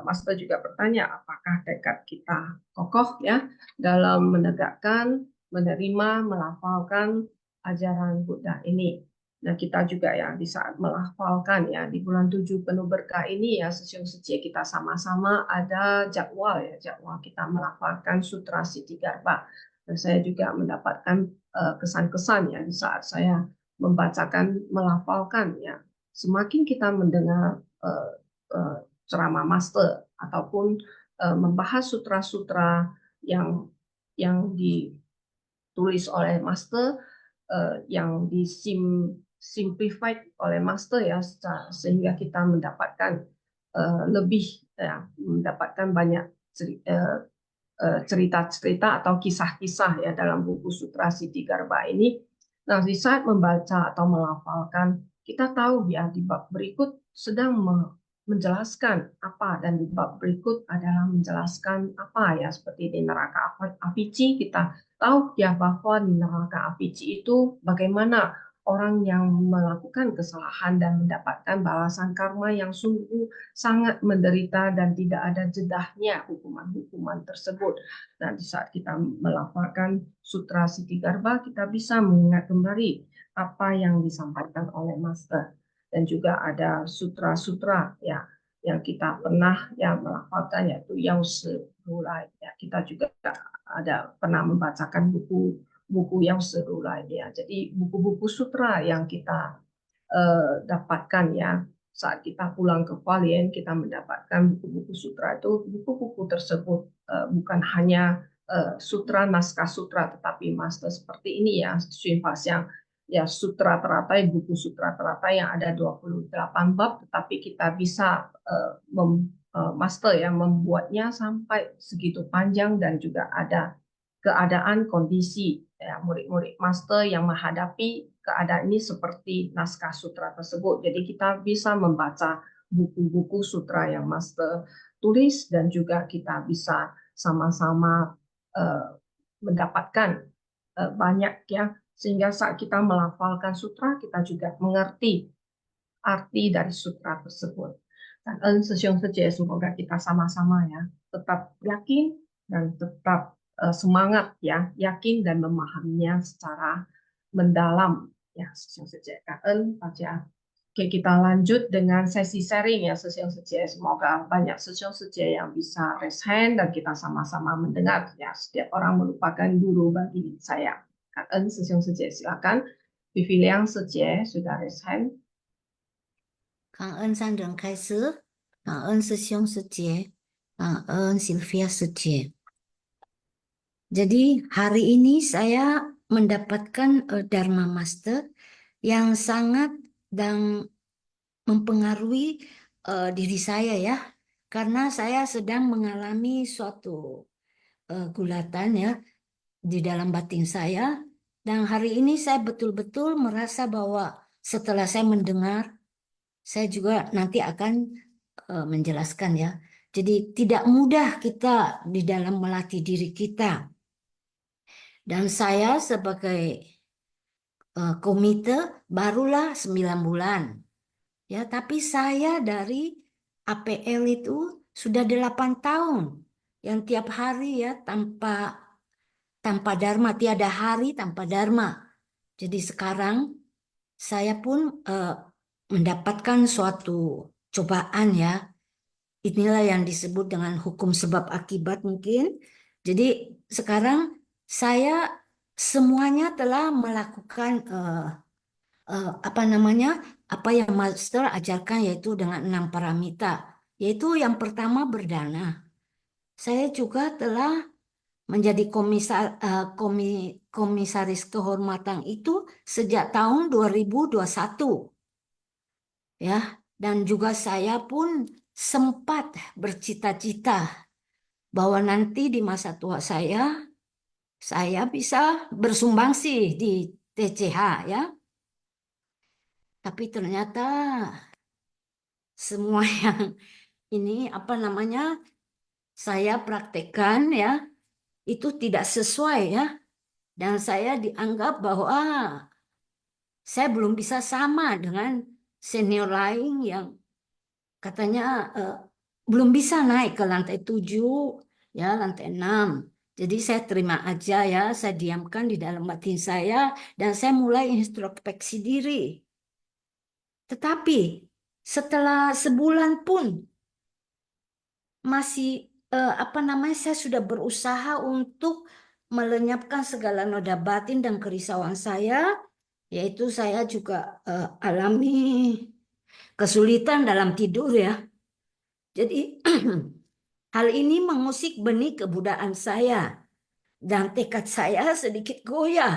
Master juga bertanya, apakah tekad kita kokoh ya dalam menegakkan, menerima, melafalkan ajaran Buddha ini. Nah, kita juga ya di saat melafalkan ya di bulan 7 penuh berkah ini ya sesiung sejak kita sama-sama ada jadwal ya, jadwal kita melafalkan Sutra Siddhigarbha. Dan saya juga mendapatkan kesan-kesan ya di saat saya membacakan, melafalkan ya. Semakin kita mendengar ceramah Master ataupun membahas sutra-sutra yang ditulis oleh Master, yang simplified oleh Master ya, sehingga kita mendapatkan lebih ya, mendapatkan banyak cerita-cerita atau kisah-kisah ya dalam buku Sutra Siddhigarbha ini. Nah, di saat membaca atau melafalkan, kita tahu ya di bab berikut sedang menjelaskan apa, dan di bab berikut adalah menjelaskan apa ya, seperti di neraka apici kita tahu ya bahwa di neraka apici itu bagaimana orang yang melakukan kesalahan dan mendapatkan balasan karma yang sungguh sangat menderita dan tidak ada jedahnya hukuman-hukuman tersebut. Nah, di saat kita melafalkan Sutra Siddhigarbha, kita bisa mengingat kembali apa yang disampaikan oleh Master. Dan juga ada sutra-sutra ya yang kita pernah ya melafalkan, yaitu Yao Shi Rulai. Ya, kita juga ada pernah membacakan buku Yao Shi Rulai ya. Jadi buku-buku sutra yang kita dapatkan ya saat kita pulang ke Hualien, kita mendapatkan buku-buku sutra itu. Buku-buku tersebut bukan hanya sutra, naskah sutra, tetapi Master seperti ini ya, Xunfa Xiang ya, sutra teratai, buku sutra teratai yang ada 28 bab, tetapi kita bisa Master ya membuatnya sampai segitu panjang, dan juga ada keadaan kondisi ya, murid-murid Master yang menghadapi keadaan ini seperti naskah sutra tersebut. Jadi kita bisa membaca buku-buku sutra yang Master tulis, dan juga kita bisa sama-sama mendapatkan banyak ya, sehingga saat kita melafalkan sutra, kita juga mengerti arti dari sutra tersebut. Dan sesiung saja, semoga kita sama-sama ya tetap yakin dan tetap semangat ya, yakin dan memahaminya secara mendalam ya, sesiung saja. Baca. Oke, kita lanjut dengan sesi sharing ya, sesiung saja. Semoga banyak sesiung saja yang bisa raise hand dan kita sama-sama mendengar ya. Setiap orang merupakan guru bagi saya. Sesiung saja, silakan. Vivi Liang saja sudah raise hand. 感恩三人开始，感恩师兄师姐，感恩 Sylvia 师姐。Jadi hari ini saya mendapatkan Dharma Master yang sangat dan mempengaruhi diri saya ya, karena saya sedang mengalami suatu gulatan ya di dalam batin saya, dan hari ini saya betul-betul merasa bahwa setelah saya mendengar, saya juga nanti akan menjelaskan ya. Jadi tidak mudah kita di dalam melatih diri kita. Dan saya sebagai komite barulah 9 bulan. Ya, tapi saya dari APL itu sudah 8 tahun. Yang tiap hari ya tanpa dharma, tiada hari tanpa dharma. Jadi sekarang saya pun mendapatkan suatu cobaan ya. Inilah yang disebut dengan hukum sebab akibat mungkin. Jadi sekarang saya semuanya telah melakukan apa namanya, apa yang Master ajarkan, yaitu dengan 6 paramita. Yaitu yang pertama berdana. Saya juga telah menjadi komisaris kehormatan itu sejak tahun 2021 ya. Dan juga saya pun sempat bercita-cita bahwa nanti di masa tua saya bisa bersumbangsi di TCH ya. Tapi ternyata semua yang ini apa namanya saya praktekkan ya itu tidak sesuai ya. Dan saya dianggap bahwa saya belum bisa sama dengan senior lain yang katanya belum bisa naik ke lantai 7, ya lantai 6. Jadi saya terima aja ya, saya diamkan di dalam batin saya dan saya mulai introspeksi diri. Tetapi setelah sebulan pun masih apa namanya saya sudah berusaha untuk melenyapkan segala noda batin dan kerisauan saya, yaitu saya juga alami kesulitan dalam tidur ya. Jadi hal ini mengusik benih kebudayaan saya dan tekad saya sedikit goyah.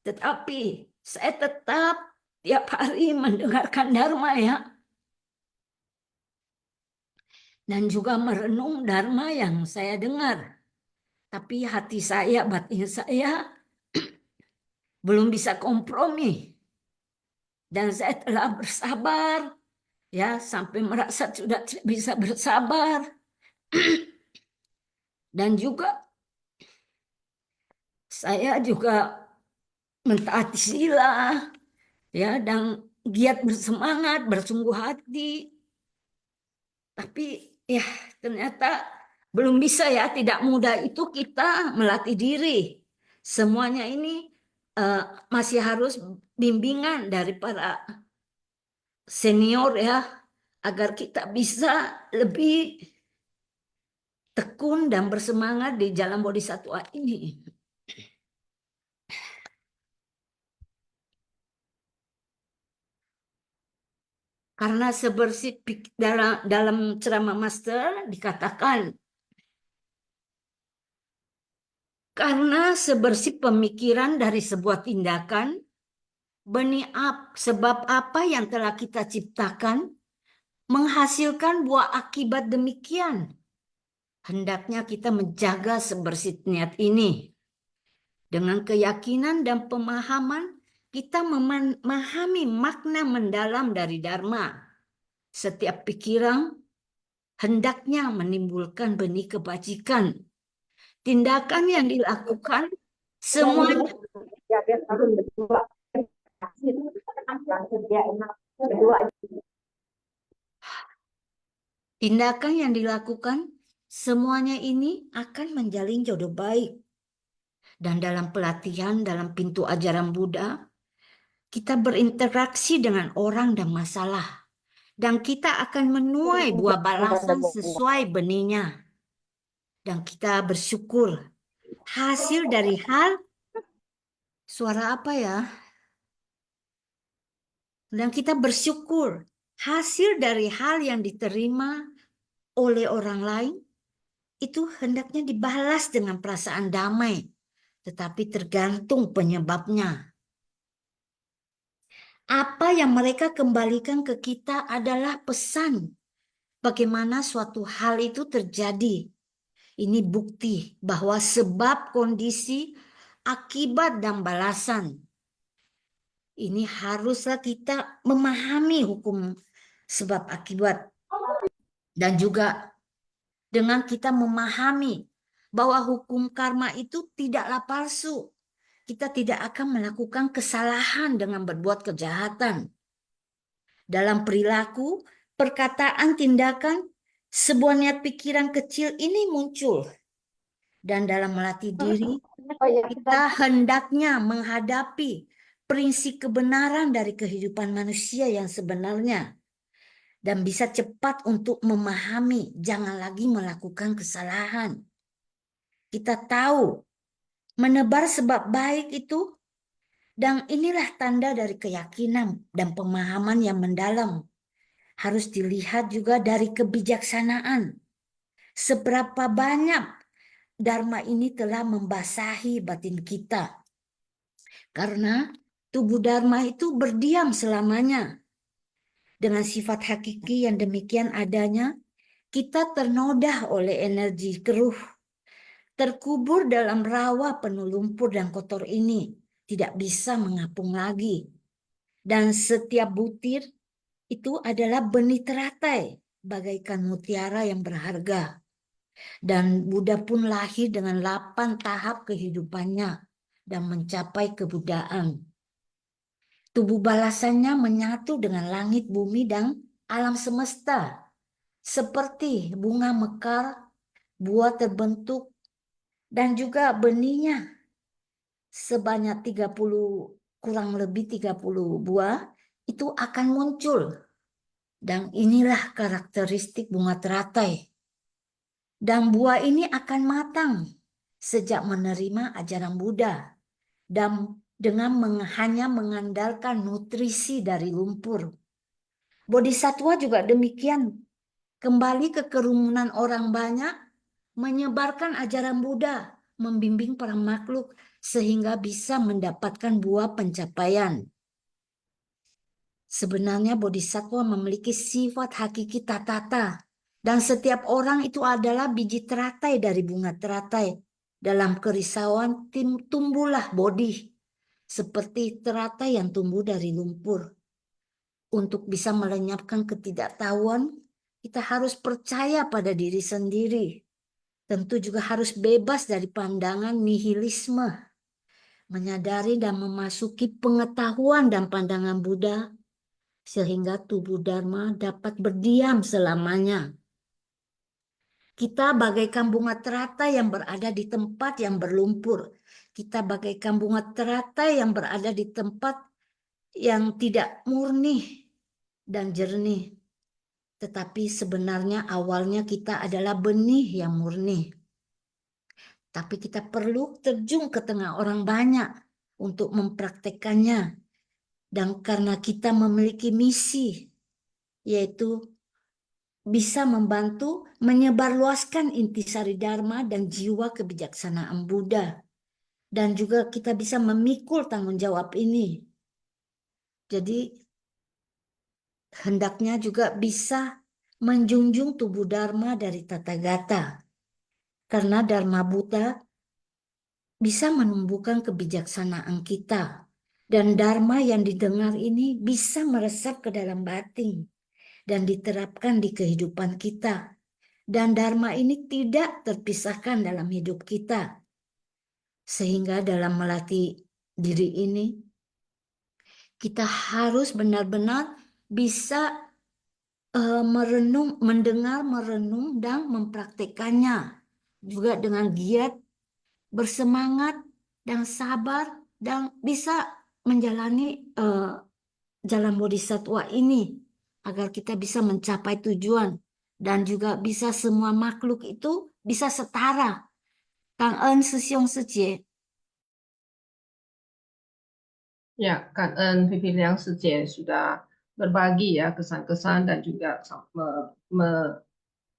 Tetapi saya tetap tiap hari mendengarkan Dharma ya. Dan juga merenung Dharma yang saya dengar. Tapi hati saya, batin saya belum bisa kompromi. Dan saya telah bersabar ya sampai merasa sudah tidak bisa bersabar. Dan juga saya juga mentaati sila ya dan giat bersemangat, bersungguh hati. Tapi ya ternyata belum bisa ya, tidak mudah itu kita melatih diri. Semuanya ini eh, masih harus bimbingan dari para senior ya, agar kita bisa lebih tekun dan bersemangat di jalan bodhisattva ini. Karena sebersih dalam ceramah Master dikatakan, karena sebersih pemikiran dari sebuah tindakan, sebab apa yang telah kita ciptakan menghasilkan buah akibat demikian. Hendaknya kita menjaga sebersih niat ini. Dengan keyakinan dan pemahaman, kita memahami makna mendalam dari Dharma. Setiap pikiran hendaknya menimbulkan benih kebajikan. Tindakan yang dilakukan semuanya tindakan yang dilakukan semuanya ini akan menjalin jodoh baik. Dan dalam pelatihan dalam pintu ajaran Buddha, kita berinteraksi dengan orang dan masalah. Dan kita akan menuai buah balasan sesuai benihnya. Dan kita bersyukur hasil dari hal suara apa ya? Dan kita bersyukur hasil dari hal yang diterima oleh orang lain itu hendaknya dibalas dengan perasaan damai, tetapi tergantung penyebabnya. Apa yang mereka kembalikan ke kita adalah pesan bagaimana suatu hal itu terjadi. Ini bukti bahwa sebab, kondisi, akibat, dan balasan. Ini haruslah kita memahami hukum sebab akibat. Dan juga dengan kita memahami bahwa hukum karma itu tidaklah palsu. Kita tidak akan melakukan kesalahan dengan berbuat kejahatan. Dalam perilaku, perkataan, tindakan, sebuah niat pikiran kecil ini muncul. Dan dalam melatih diri, Oh ya, kita hendaknya menghadapi prinsip kebenaran dari kehidupan manusia yang sebenarnya dan bisa cepat untuk memahami, jangan lagi melakukan kesalahan. Kita tahu menebar sebab baik itu, dan inilah tanda dari keyakinan dan pemahaman yang mendalam. Harus dilihat juga dari kebijaksanaan. Seberapa banyak Dharma ini telah membasahi batin kita. Karena tubuh Dharma itu berdiam selamanya. Dengan sifat hakiki yang demikian adanya, kita ternodah oleh energi keruh, terkubur dalam rawa penuh lumpur dan kotor ini, tidak bisa mengapung lagi. Dan setiap butir itu adalah benih teratai, bagaikan mutiara yang berharga. Dan Buddha pun lahir dengan 8 tahap kehidupannya dan mencapai kebudaan. Tubuh balasannya menyatu dengan langit, bumi, dan alam semesta. Seperti bunga mekar, buah terbentuk, dan juga benihnya sebanyak 30, kurang lebih 30 buah, itu akan muncul. Dan inilah karakteristik bunga teratai. Dan buah ini akan matang sejak menerima ajaran Buddha. Dan dengan hanya mengandalkan nutrisi dari lumpur. Bodhisattva juga demikian. Kembali ke kerumunan orang banyak, menyebarkan ajaran Buddha, membimbing para makhluk sehingga bisa mendapatkan buah pencapaian. Sebenarnya Bodhisattva memiliki sifat hakiki tatata, dan setiap orang itu adalah biji teratai dari bunga teratai. Dalam kerisauan tumbuhlah Bodhi, seperti teratai yang tumbuh dari lumpur. Untuk bisa melenyapkan ketidaktahuan, kita harus percaya pada diri sendiri. Tentu juga harus bebas dari pandangan nihilisme, menyadari dan memasuki pengetahuan dan pandangan Buddha, sehingga tubuh Dharma dapat berdiam selamanya. Kita bagaikan bunga teratai yang berada di tempat yang berlumpur. Kita bagaikan bunga teratai yang berada di tempat yang tidak murni dan jernih. Tetapi sebenarnya awalnya kita adalah benih yang murni. Tapi kita perlu terjun ke tengah orang banyak untuk mempraktekannya. Dan karena kita memiliki misi, yaitu bisa membantu menyebarluaskan intisari Dharma dan jiwa kebijaksanaan Buddha. Dan juga kita bisa memikul tanggung jawab ini. Jadi hendaknya juga bisa menjunjung tubuh Dharma dari Tathagata. Karena Dharma Buddha bisa menumbuhkan kebijaksanaan kita. Dan Dharma yang didengar ini bisa meresap ke dalam batin dan diterapkan di kehidupan kita. Dan Dharma ini tidak terpisahkan dalam hidup kita. Sehingga dalam melatih diri ini, kita harus benar-benar bisa merenung, mendengar, merenung, dan mempraktekannya. Juga dengan giat, bersemangat, dan sabar, dan bisa menjalani jalan bodhisattva ini agar kita bisa mencapai tujuan dan juga bisa semua makhluk itu bisa setara. Kang En Sesiong Seje. Ya, Kak Vivi Liang Seje sudah berbagi ya kesan-kesan dan juga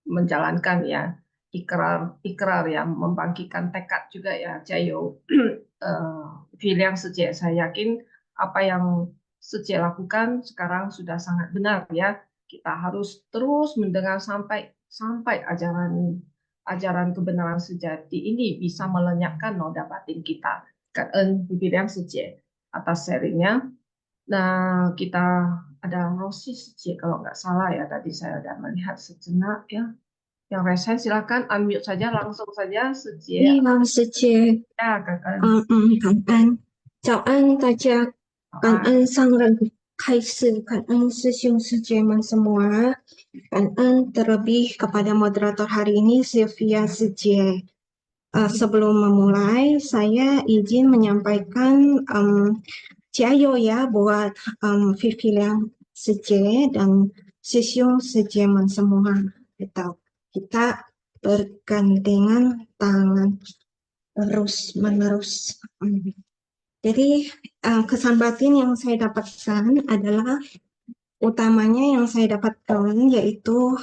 menjalankan ya ikrar yang membangkitkan tekad juga ya Jayo. Yang Seje, saya yakin apa yang Seje lakukan sekarang sudah sangat benar ya. Kita harus terus mendengar sampai ajaran kebenaran sejati ini bisa melenyapkan noda batin kita. Kak Yang Seje atas sharingnya. Nah, kita ada Rosi Seje kalau nggak salah ya, tadi saya sudah melihat sejenak ya. Yang resen silakan unmute saja langsung saja Seje. 你好，师姐，Ya, Kak感恩，早安大家，感恩上人开示，感恩师兄师姐们semua, 感恩 terlebih kepada moderator hari ini Sylvia Seje. Sebelum memulai, saya izin menyampaikan Ciao ya buat Vivian Seje dan Sisyong Sejeman semua. Kita bergandengan tangan terus menerus. Jadi kesan batin yang saya dapatkan adalah utamanya yang saya dapatkan yaitu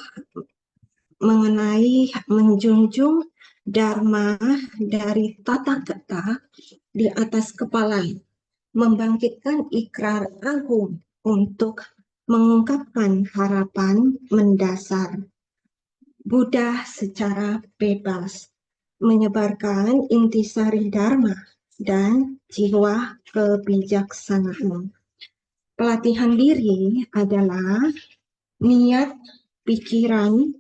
mengenai menjunjung dharma dari tata gata di atas kepala, membangkitkan ikrar agung untuk mengungkapkan harapan mendasar Buddha secara bebas, menyebarkan intisari dharma dan jiwa kebijaksanaan. Pelatihan diri adalah niat, pikiran,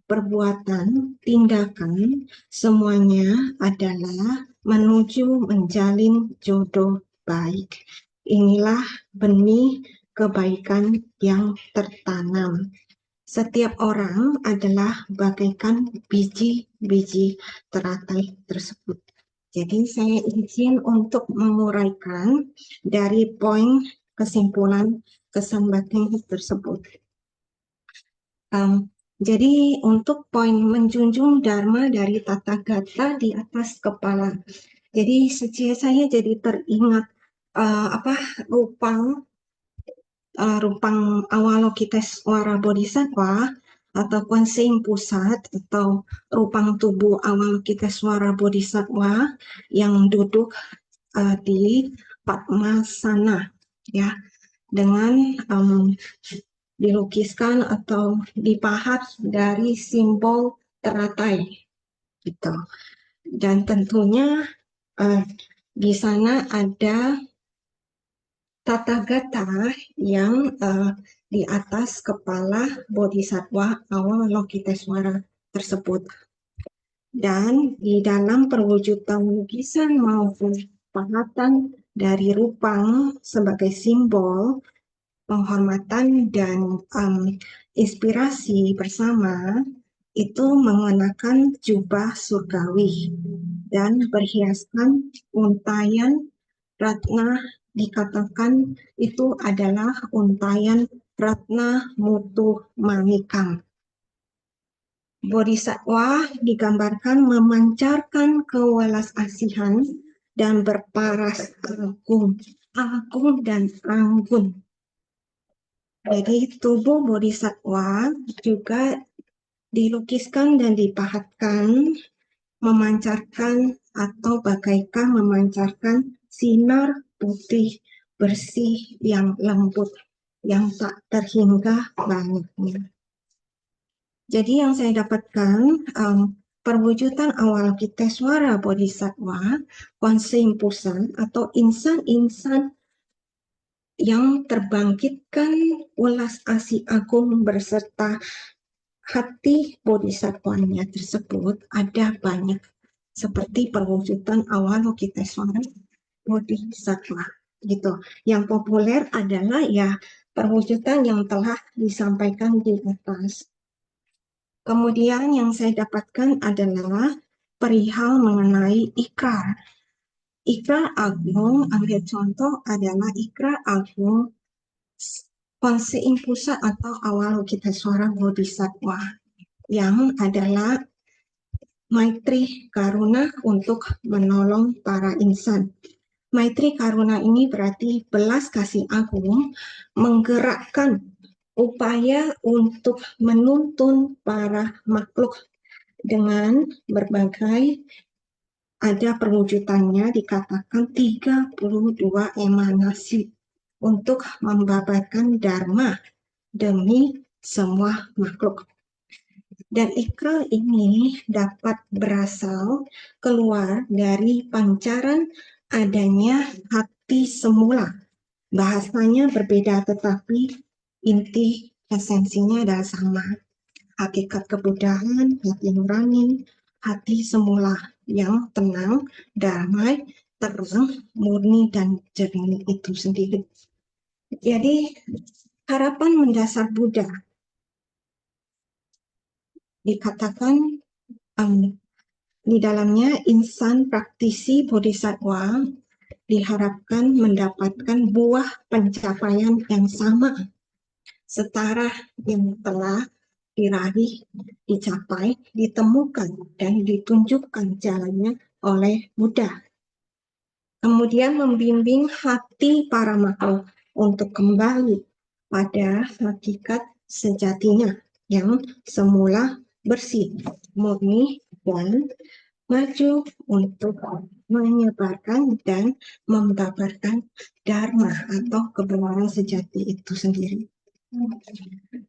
perbuatan, tindakan, semuanya adalah menuju menjalin jodoh baik. Inilah benih kebaikan yang tertanam. Setiap orang adalah bagaikan biji-biji teratai tersebut. Jadi saya izin untuk menguraikan dari poin kesimpulan kesan batin tersebut. Jadi untuk poin menjunjung dharma dari tata gata di atas kepala. Jadi saya jadi teringat rupang Avalokitesvara Bodhisattva atau Kuan Yin Pusat atau rupang tubuh Avalokitesvara Bodhisattva yang duduk di Padmasana ya dengan dilukiskan atau dipahat dari simbol teratai gitu. Dan tentunya di sana ada tata gata yang di atas kepala Bodhisattva Avalokitesvara tersebut. Dan di dalam perwujudan lukisan maupun pahatan dari rupang sebagai simbol penghormatan dan inspirasi bersama itu mengenakan jubah surgawi dan berhiaskan untayan ratna, dikatakan itu adalah untayan ratna mutu manikam. Bodhisattva digambarkan memancarkan kewelas-asihan dan berparas agung dan anggun. Jadi tubuh Bodhisattva juga dilukiskan dan dipahatkan memancarkan atau bagaikan memancarkan sinar putih bersih yang lembut yang tak terhingga banyaknya. Jadi yang saya dapatkan perwujudan Avalokitesvara Bodhisattva, Kuan Yin Pusat atau insan-insan yang terbangkitkan ulas asih agung berserta hati bodhisattvanya tersebut ada banyak seperti perwujudan Avalokitesvara Bodhisattva gitu. Yang populer adalah ya perwujudan yang telah disampaikan di atas. Kemudian yang saya dapatkan adalah perihal mengenai ikrar. Ikrar agung, ambil contoh adalah ikrar agung Kuan Yin Pusat atau Avalokitesvara Bodhisattva yang adalah maitri karuna untuk menolong para insan. Maitri karuna ini berarti belas kasih agung menggerakkan upaya untuk menuntun para makhluk dengan berbagai ada perwujudannya dikatakan 32 emanasi untuk membabarkan dharma demi semua makhluk. Dan ikrar ini dapat berasal keluar dari pancaran adanya hati semula. Bahasanya berbeda tetapi inti esensinya adalah sama. Hakikat kebudahan, hati nurani, hati semula yang tenang, damai, terang, murni, dan jernih itu sendiri. Jadi harapan mendasar Buddha dikatakan Di dalamnya insan praktisi bodhisattva diharapkan mendapatkan buah pencapaian yang sama, setara yang telah diraih, dicapai, ditemukan, dan ditunjukkan jalannya oleh Buddha. Kemudian membimbing hati para makhluk untuk kembali pada hakikat sejatinya yang semula bersih, murni, dan maju untuk menyebarkan dan membabarkan dharma atau kebenaran sejati itu sendiri.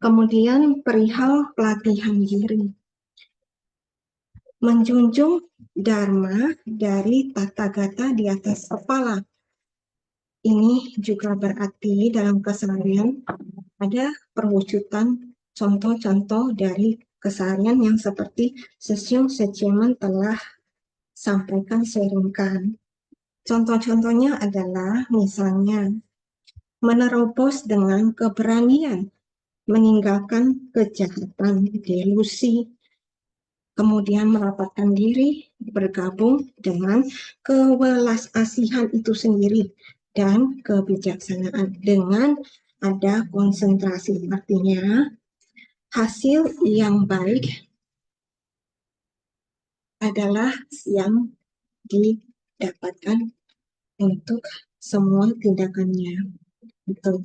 Kemudian perihal pelatihan diri. Menjunjung dharma dari Tathagata di atas kepala. Ini juga berarti dalam keseharian ada perwujudan contoh-contoh dari keseharian yang seperti Sesyung Secheman telah sampaikan sharingkan. Contoh-contohnya adalah misalnya menerobos dengan keberanian, meninggalkan kejahatan, delusi, kemudian merapatkan diri, bergabung dengan kewelas-asihan itu sendiri, dan kebijaksanaan dengan ada konsentrasi. Artinya, hasil yang baik adalah yang didapatkan untuk semua tindakannya.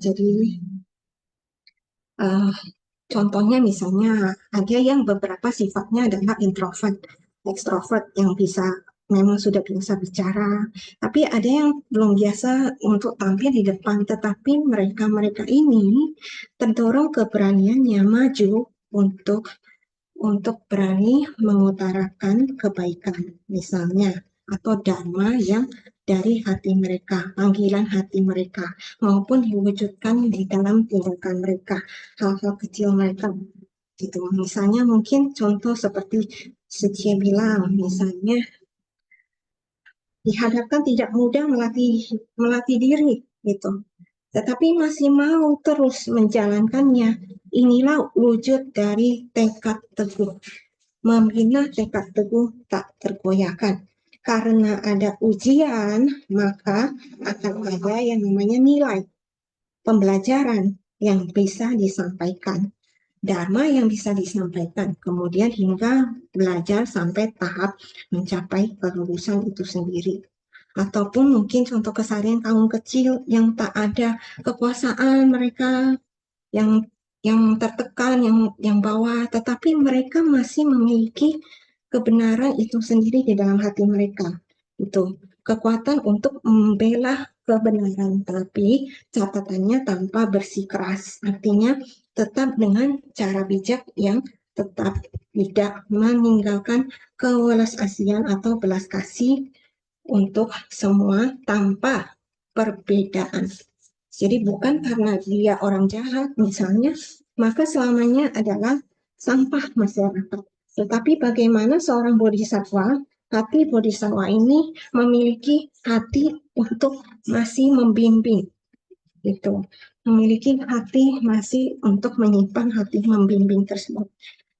Jadi, contohnya misalnya ada yang beberapa sifatnya adalah introvert, extrovert yang bisa memang sudah biasa bicara, tapi ada yang belum biasa untuk tampil di depan, tetapi mereka ini terdorong keberaniannya maju untuk berani mengutarakan kebaikan misalnya, atau dharma yang dari hati mereka, panggilan hati mereka, maupun diwujudkan di dalam tindakan mereka, hal-hal kecil mereka. Gitu. Misalnya mungkin contoh seperti Secia bilang, misalnya dihadapkan tidak mudah melatih diri, gitu. Tetapi masih mau terus menjalankannya. Inilah wujud dari tekad teguh. Membina tekad teguh tak tergoyahkan. Karena ada ujian, maka akan ada yang namanya nilai pembelajaran yang bisa disampaikan. Dharma yang bisa disampaikan. Kemudian hingga belajar sampai tahap mencapai kelulusan itu sendiri. Ataupun mungkin contoh keseharian kaum kecil yang tak ada kekuasaan, mereka yang tertekan, yang bawah, tetapi mereka masih memiliki kebenaran itu sendiri di dalam hati mereka. Itu kekuatan untuk membela kebenaran, tapi catatannya tanpa bersikeras. Artinya tetap dengan cara bijak yang tetap tidak meninggalkan kewelas-asihan atau belas kasih untuk semua tanpa perbedaan. Jadi bukan karena dia orang jahat misalnya, maka selamanya adalah sampah masyarakat. Tetapi bagaimana seorang bodhisattva, hati bodhisattva ini memiliki hati untuk masih membimbing. Gitu. Memiliki hati masih untuk menyimpan hati membimbing tersebut.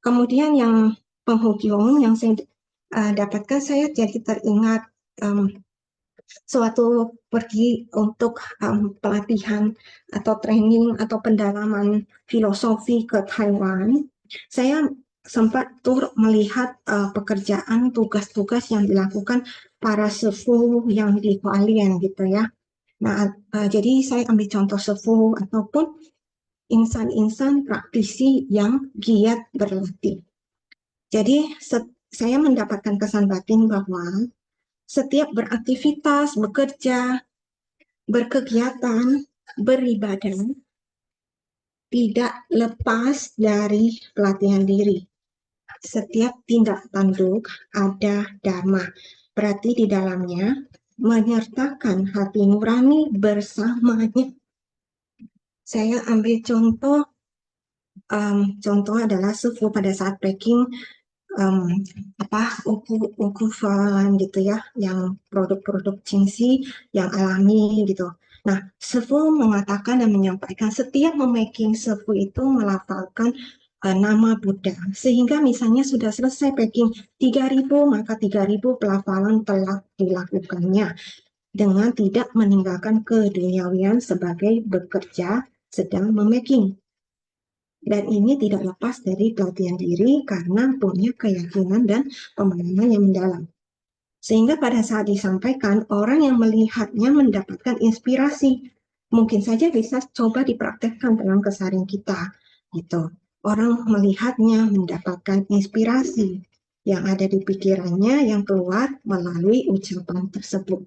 Kemudian yang penghukyong yang saya dapatkan, saya jadi teringat suatu pergi untuk pelatihan atau training atau pendalaman filosofi ke Taiwan. Saya sempat turut melihat pekerjaan tugas-tugas yang dilakukan para sepuh yang di Hualien gitu ya. Nah, jadi saya ambil contoh sepuh ataupun insan-insan praktisi yang giat berlatih. Jadi saya mendapatkan kesan batin bahwa setiap beraktivitas, bekerja, berkegiatan, beribadah, tidak lepas dari pelatihan diri. Setiap tindak tanduk ada dharma. Berarti di dalamnya menyertakan hati nurani bersamanya. Saya ambil contoh adalah sepuh pada saat packing ukuran gitu ya, yang produk-produk Cingsi yang alami gitu. Nah, sepuh mengatakan dan menyampaikan setiap memaking sepuh itu melafalkan nama Buddha. Sehingga misalnya sudah selesai packing 3.000, maka 3.000 pelafalan telah dilakukannya dengan tidak meninggalkan keduniawian sebagai bekerja sedang memaking. Dan ini tidak lepas dari pelatihan diri karena punya keyakinan dan pemahaman yang mendalam. Sehingga pada saat disampaikan, orang yang melihatnya mendapatkan inspirasi. Mungkin saja bisa coba dipraktekkan dalam keseharian kita. Gitu. Orang melihatnya mendapatkan inspirasi yang ada di pikirannya yang keluar melalui ucapan tersebut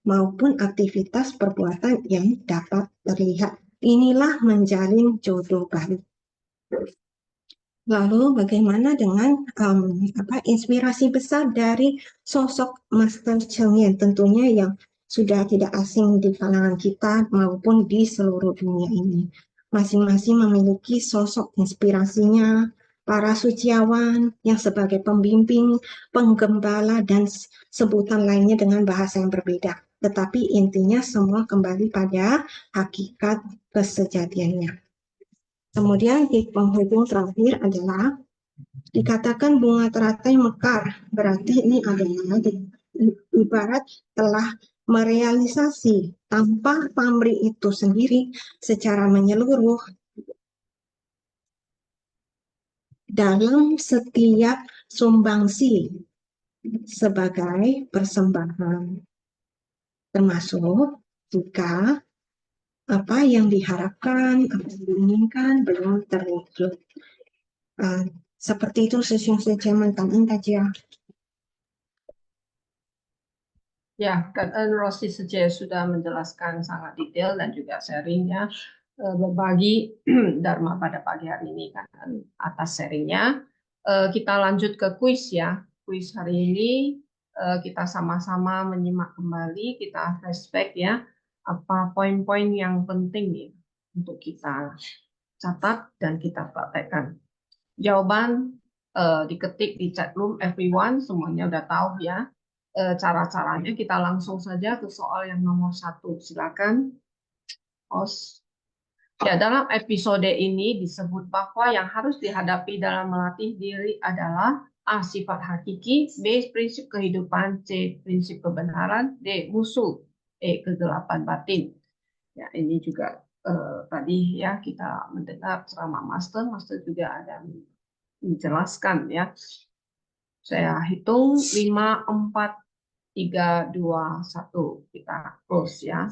maupun aktivitas perbuatan yang dapat terlihat. Inilah menjalin jodoh baru. Lalu bagaimana dengan inspirasi besar dari sosok Master Cheng Yen, tentunya yang sudah tidak asing di kalangan kita maupun di seluruh dunia ini. Masing-masing memiliki sosok inspirasinya, para suciawan yang sebagai pembimbing, penggembala, dan sebutan lainnya dengan bahasa yang berbeda. Tetapi intinya semua kembali pada hakikat kesejatiannya. Kemudian di penghubung terakhir adalah dikatakan bunga teratai mekar, berarti ini adalah ibarat telah merealisasi tanpa pamrih itu sendiri secara menyeluruh dalam setiap sumbangsi sebagai persembahan, termasuk jika apa yang diharapkan, apa yang diinginkan belum terwujud. Seperti itu sesiung sejaman tangan aja. Ya, Rosi Seje sudah menjelaskan sangat detail dan juga sharingnya, berbagi Dharma pada pagi hari ini kan atas sharingnya. Kita lanjut ke kuis ya. Kuis hari ini kita sama-sama menyimak kembali, kita flashback ya, apa poin-poin yang penting nih untuk kita catat dan kita praktekkan. Jawaban diketik di chat room everyone, semuanya udah tahu ya. Cara-caranya kita langsung saja ke soal yang nomor 1. Silakan, host. Ya, dalam episode ini disebut bahwa yang harus dihadapi dalam melatih diri adalah A. Sifat hakiki, B. Prinsip kehidupan, C. Prinsip kebenaran, D. Musuh, E. Kegelapan batin. Ya, ini juga tadi ya kita mendengar ceramah Master juga ada menjelaskan ya. Saya hitung 5, 4, 3, 2, 1. Kita close ya.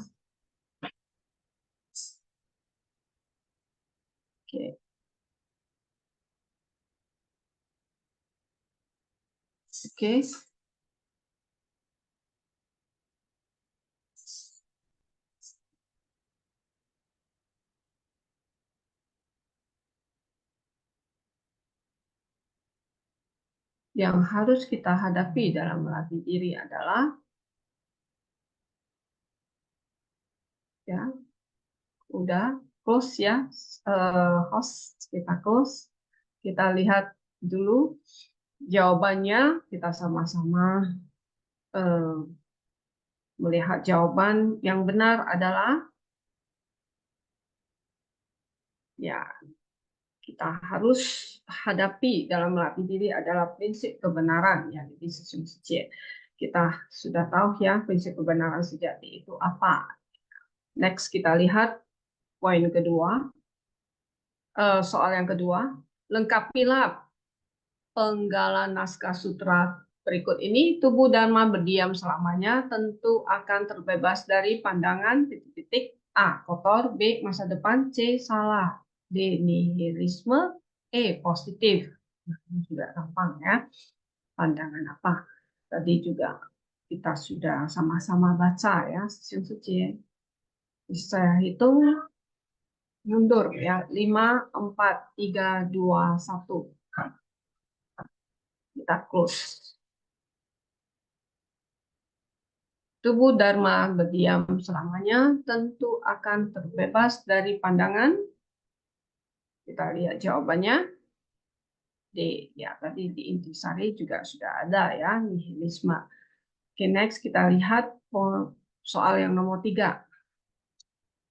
Oke. Oke. Yang harus kita hadapi dalam melatih diri adalah ya, udah close ya, host kita close. Kita lihat dulu jawabannya, kita sama-sama melihat jawaban yang benar adalah ya, kita harus hadapi dalam melatih diri adalah prinsip kebenaran ya, di sesiung sejati. Kita sudah tahu ya prinsip kebenaran sejati itu apa. Next kita lihat poin kedua. Soal yang kedua, lengkapilah penggalan naskah sutra berikut ini. Tubuh Dharma berdiam selamanya tentu akan terbebas dari pandangan titik-titik A. Kotor, B. Masa depan, C. Salah, D. Nihilisme, E. Positif. Nah, ini juga gampang ya. Pandangan apa? Tadi juga kita sudah sama-sama baca ya. Suci. Saya hitung mundur ya, 5, 4, 3, 2, 1. Kita close. Tubuh Dharma berdiam selamanya tentu akan terbebas dari pandangan. Kita lihat jawabannya. D. Ya, tadi di intisari juga sudah ada ya, nihilisme. Oke, next kita lihat soal yang nomor 3.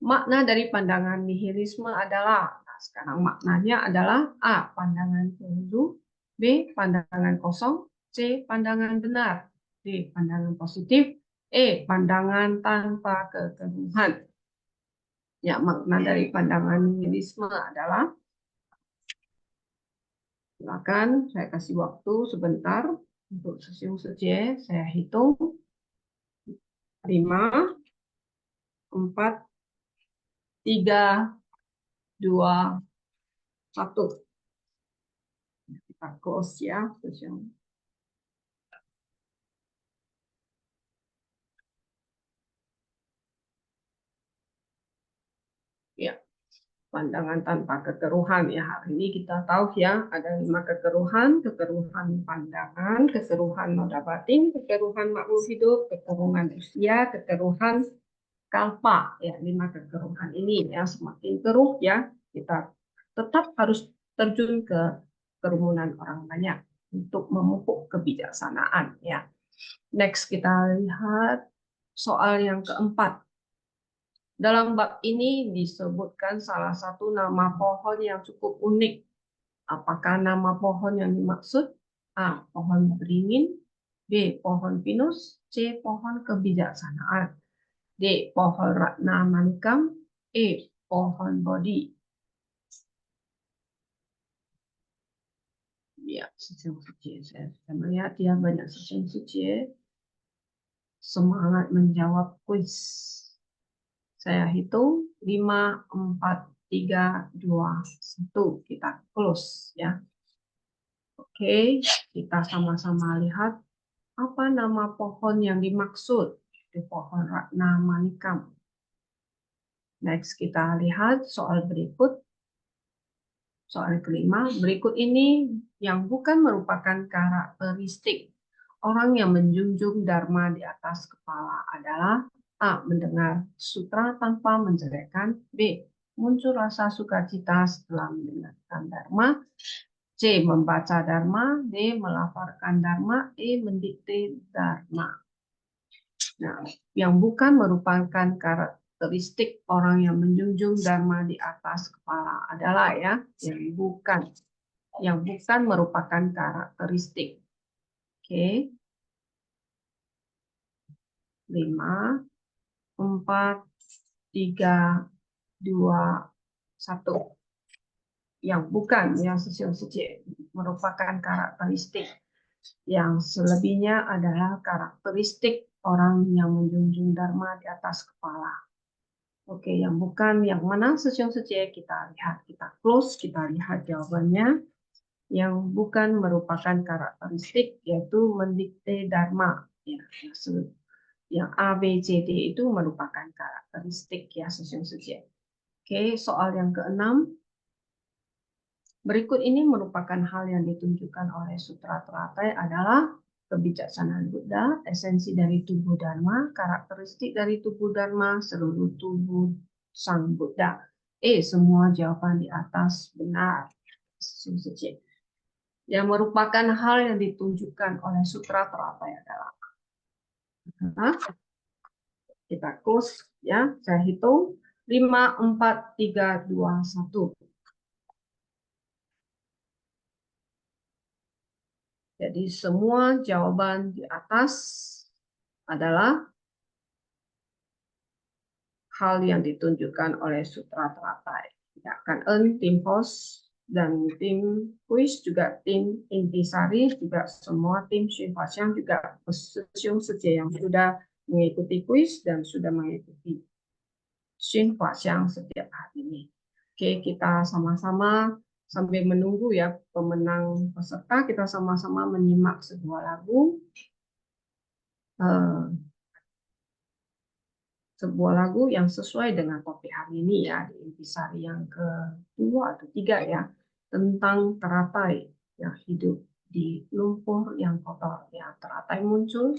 Makna dari pandangan nihilisme adalah, Sekarang maknanya adalah A. Pandangan keliru, B. Pandangan kosong, C. Pandangan benar, D. Pandangan positif, E. Pandangan tanpa kekeruhan. Ya, makna dari pandangan nihilisme adalah, silakan saya kasih waktu sebentar untuk sesiung seje. Saya hitung 5, 4, 3, 2, 1. Kita close ya sesiung. Ya, pandangan tanpa kekeruhan ya. Hari ini kita tahu ya ada 5 kekeruhan: kekeruhan pandangan, kekeruhan noda batin, kekeruhan makhluk hidup, kekeruhan usia, kekeruhan kalpa. Ya, 5 kekeruhan ini ya, semakin keruh ya kita tetap harus terjun ke kerumunan orang banyak untuk memupuk kebijaksanaan ya. Next kita lihat soal yang keempat. Dalam bab ini disebutkan salah satu nama pohon yang cukup unik. Apakah nama pohon yang dimaksud? A. Pohon beringin, B. Pohon pinus, C. Pohon kebijaksanaan, D. Pohon ratna manikam, E. Pohon bodi. Ya, sesiung suci. Saya melihat dia banyak sesiung suci. Semangat menjawab kuis. Saya hitung 5, 4, 3, 2, 1. Kita close ya. Oke, kita sama-sama lihat apa nama pohon yang dimaksud. Di pohon ratna manikam. Next kita lihat soal berikut. Soal kelima, berikut ini yang bukan merupakan karakteristik orang yang menjunjung dharma di atas kepala adalah A. Mendengar sutra tanpa menjelekkan, B. Muncul rasa sukacita setelah mendengarkan dharma, C. Membaca dharma, D. Melafalkan dharma, E. Mendikte dharma. Nah, yang bukan merupakan karakteristik orang yang menjunjung dharma di atas kepala adalah ya yang bukan merupakan karakteristik. Oke. 5, 4, 3, 2, 1. Yang bukan yang sesiung suci merupakan karakteristik. Yang selebihnya adalah karakteristik orang yang menjunjung dharma di atas kepala. Oke, yang bukan yang mana sesiung suci kita lihat, kita close, kita lihat jawabannya. Yang bukan merupakan karakteristik yaitu mendikte dharma. Ya, yang A, B, C, D itu merupakan karakteristik ya sesiung suci. Oke, soal yang keenam. Berikut ini merupakan hal yang ditunjukkan oleh Sutra Teratai adalah kebijaksanaan Buddha, esensi dari tubuh Dharma, karakteristik dari tubuh Dharma, seluruh tubuh Sang Buddha. Semua jawaban di atas benar. Sesiung suci. Yang merupakan hal yang ditunjukkan oleh Sutra Teratai adalah kita close ya, saya hitung 5, 4, 3, 2, 1. Jadi semua jawaban di atas adalah hal yang ditunjukkan oleh Sutra Teratai. Ya, kan tim host dan tim kuis juga tim intisari juga semua tim Xinhuaxiang juga sesiung suci yang sudah mengikuti kuis dan sudah mengikuti Xinhuaxiang setiap hari ini. Oke, kita sama-sama sambil menunggu ya pemenang peserta, kita sama-sama menyimak sebuah lagu. Sebuah lagu yang sesuai dengan topik hari ini ya, di intisari yang kedua atau 3 ya, tentang teratai yang hidup di lumpur yang kotor. Ya, teratai muncul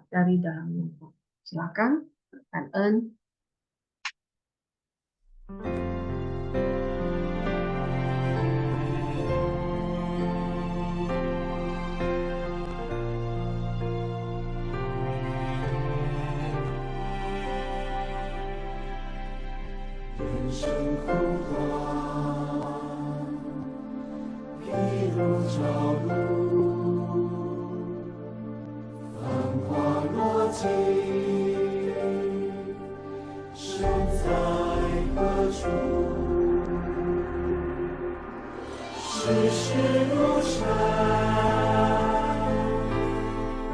dari dalam lumpur. Silakan, Kan Eun.人生苦短，如朝露，繁花落尽，身在何处？世事如山，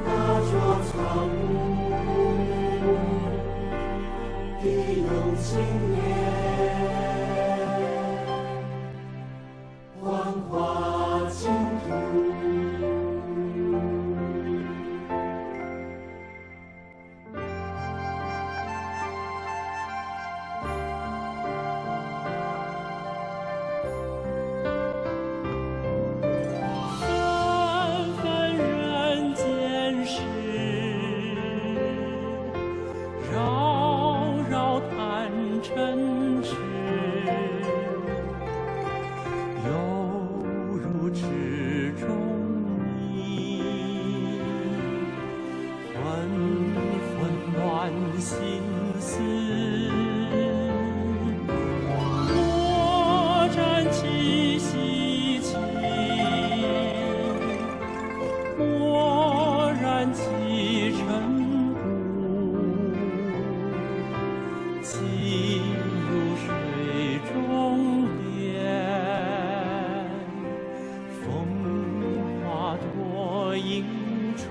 那座苍梧，地有青年。幻化净土。纷纷人间事，扰扰谈尘世。犹如池中泥，混混乱心思。莫沾其稀奇，莫染其尘污。情如水中莲，风化托影处。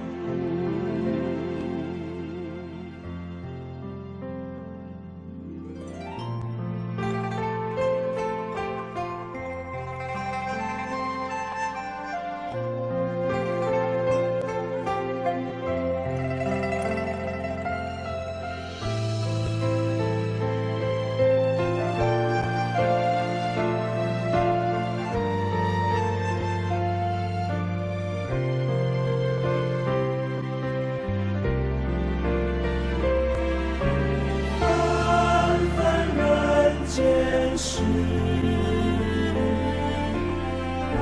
纷纷人间事，扰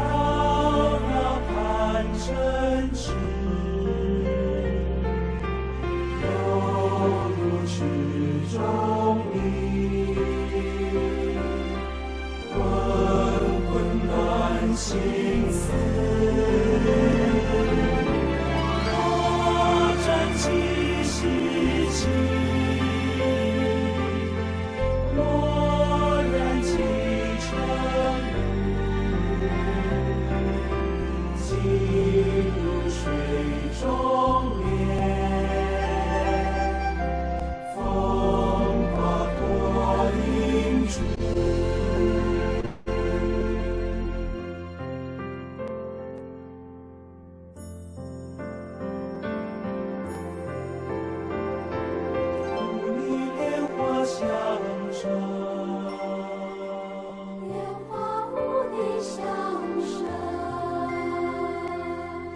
扰谈尘世。犹如池中泥，混混乱心思。莫沾其稀奇，莫染其尘污。情如水中莲，风化托影处。祝你莲花香盛，莲花舞地香声，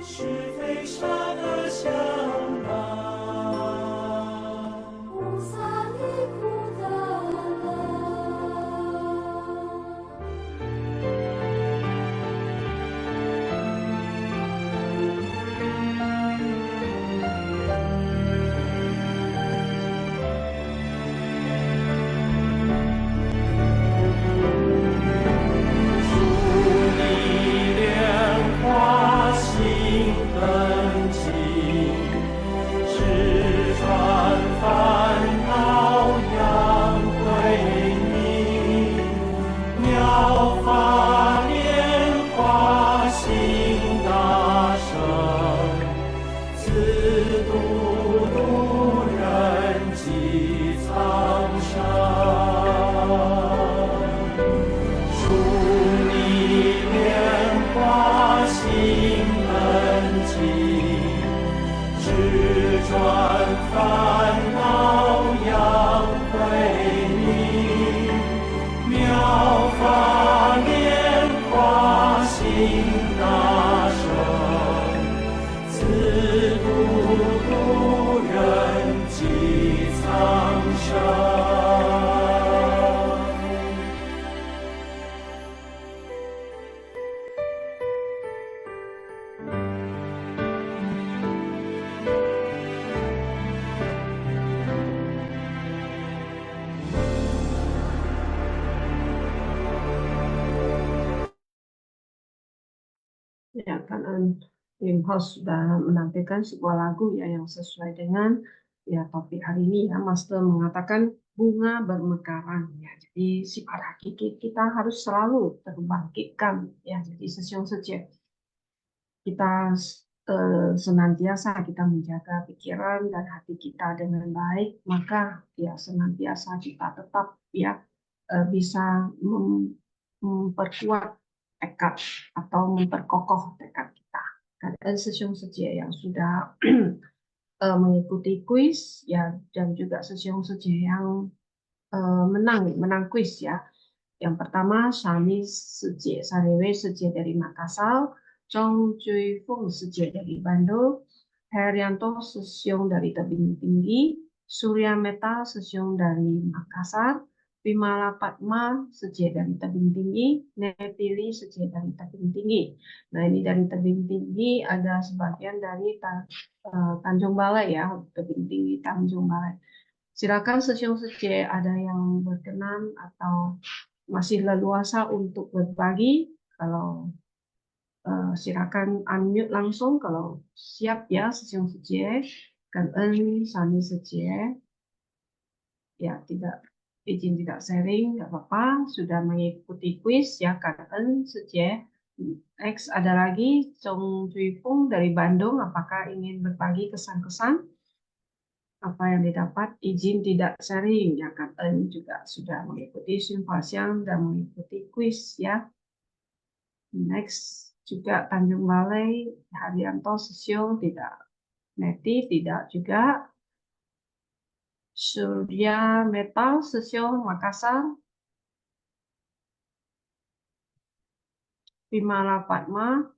是非善恶相伴，菩萨离苦得乐。祝你莲花心恒静，直传烦恼扬慧明。妙法莲花心大圣，自度度人济苍生。祝你莲花心恩静，直转烦恼扬慧明。妙法莲花心大圣，自度度人济苍生。Ya, kan Tim House sudah menampilkan sebuah lagu ya yang sesuai dengan ya topik hari ini ya. Master mengatakan bunga bermekaran ya. Jadi sifat hakiki kita harus selalu terbangkitkan ya. Jadi sesiung sejak kita senantiasa kita menjaga pikiran dan hati kita dengan baik, maka ya senantiasa kita tetap ya bisa memperkuat tekad atau memperkokoh tekad kita. Karena sesiung setia yang sudah mengikuti kuis ya dan juga sesiung setia yang menang kuis ya. Yang pertama, Shani Sejie, Sarewe Sejie dari Makassar, Chong Jui Fung Sejie dari Bandung, Herianto Sesiung dari Tebing Tinggi, Surya Meta Sesiung dari Makassar, Bimala Padma Sejie dari Tebing Tinggi, Nepili Sejie dari Tebing Tinggi. Nah ini dari Tebing Tinggi ada sebagian dari Tanjung Balai ya, Tebing Tinggi Tanjung Balai. Silakan sesiung Sejie ada yang berkenan atau masih leluasa untuk berbagi. Kalau silakan unmute langsung kalau siap ya sesiung Sejie. Kan Sani Sejie. Ya tidak izin tidak sharing nggak apa-apa. Sudah mengikuti kuis ya kan Sejie. Next ada lagi Chong Cui Fung dari Bandung. Apakah ingin berbagi kesan-kesan? Apa yang didapat izin tidak sharing ya kan juga sudah mengikuti simposium dan mengikuti kuis ya. Next juga Tanjung Balai Haryanto Sesiung tidak, Neti tidak juga, Surya Metal Sesiung Makassar, Bimala Padma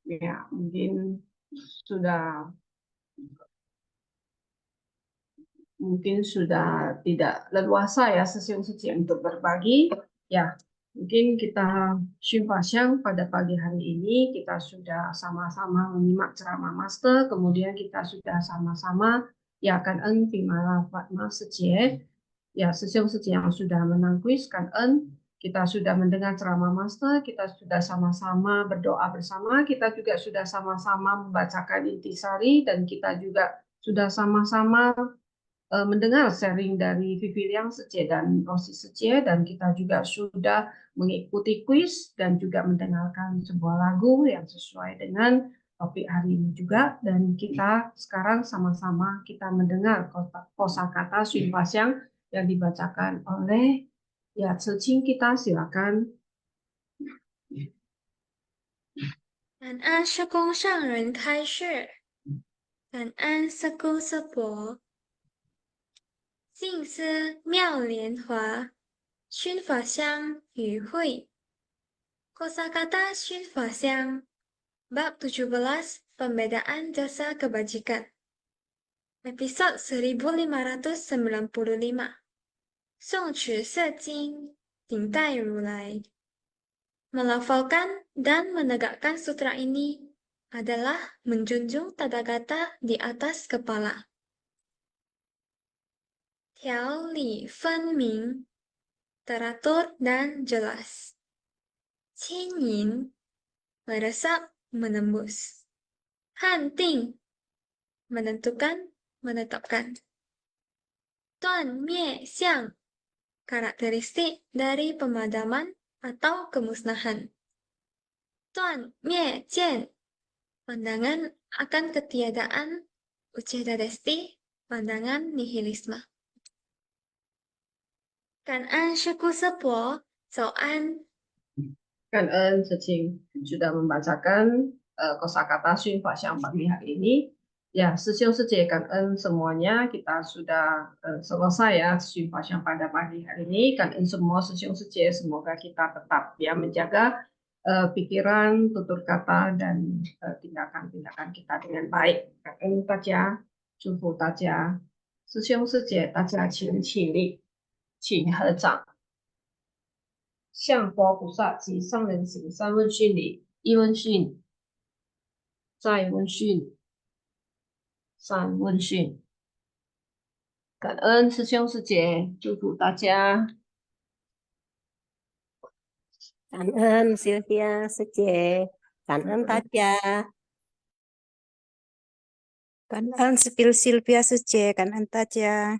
ya mungkin sudah tidak leluasa ya sesiung-sesiung untuk berbagi ya. Mungkin kita Xinfaxiang pada pagi hari ini kita sudah sama-sama menyimak ceramah master, kemudian kita sudah sama-sama ya kan Bimala Fatma Sejie ya sesiung-sesiung yang sudah menang kuis kan kita sudah mendengar ceramah master, kita sudah sama-sama berdoa bersama, kita juga sudah sama-sama membacakan intisari dan kita juga sudah sama-sama mendengar sharing dari Vivi Liang Sejie dan Rosi Sejie dan kita juga sudah mengikuti kuis dan juga mendengarkan sebuah lagu yang sesuai dengan topik hari ini juga dan kita sekarang sama-sama kita mendengar kosakata Xun Faxiang yang dibacakan oleh ya Cicing kita silakan. 感恩师公上人开示，感恩师姑师伯，静思妙莲华，熏法香与会。Kosakata Xun Faxiang, Bab 17, Pembedaan Jasa Kebajikan. Episode 1595. 宋曲色经，顶戴如来. Melafalkan dan menegakkan sutra ini adalah menjunjung tadagata di atas kepala. 条理分明, teratur dan jelas. 牵引, meresap, menembus. 判定, menentukan, menetapkan. 断灭相, karakteristik dari pemadaman atau kemusnahan. 断灭见, pandangan akan ketiadaan, uceda desti, pandangan nihilisme. 感恩师姑师伯，早安。 Kan Cicing sudah membacakan kosakata Xun Faxiang pagi hari ini. Ya, sesiung Sejie kan semuanya kita sudah selesai ya Xun Faxiang pada pagi hari ini. Kan semua sesiung Sejie semoga kita tetap ya menjaga pikiran, tutur kata dan tindakan-tindakan kita dengan baik. Kan Taja, Jufu Taja, sesiung Sejie Taja 请起立，请合掌。向佛菩萨及上人行三问讯礼：一问讯，再问讯，三问讯。感恩师兄师姐，祝福大家。Cảm ơn Sylvia sư chị. Cảm ơn ta cha. Cảm ơn Sylvia sư chị, cảm ơn ta cha.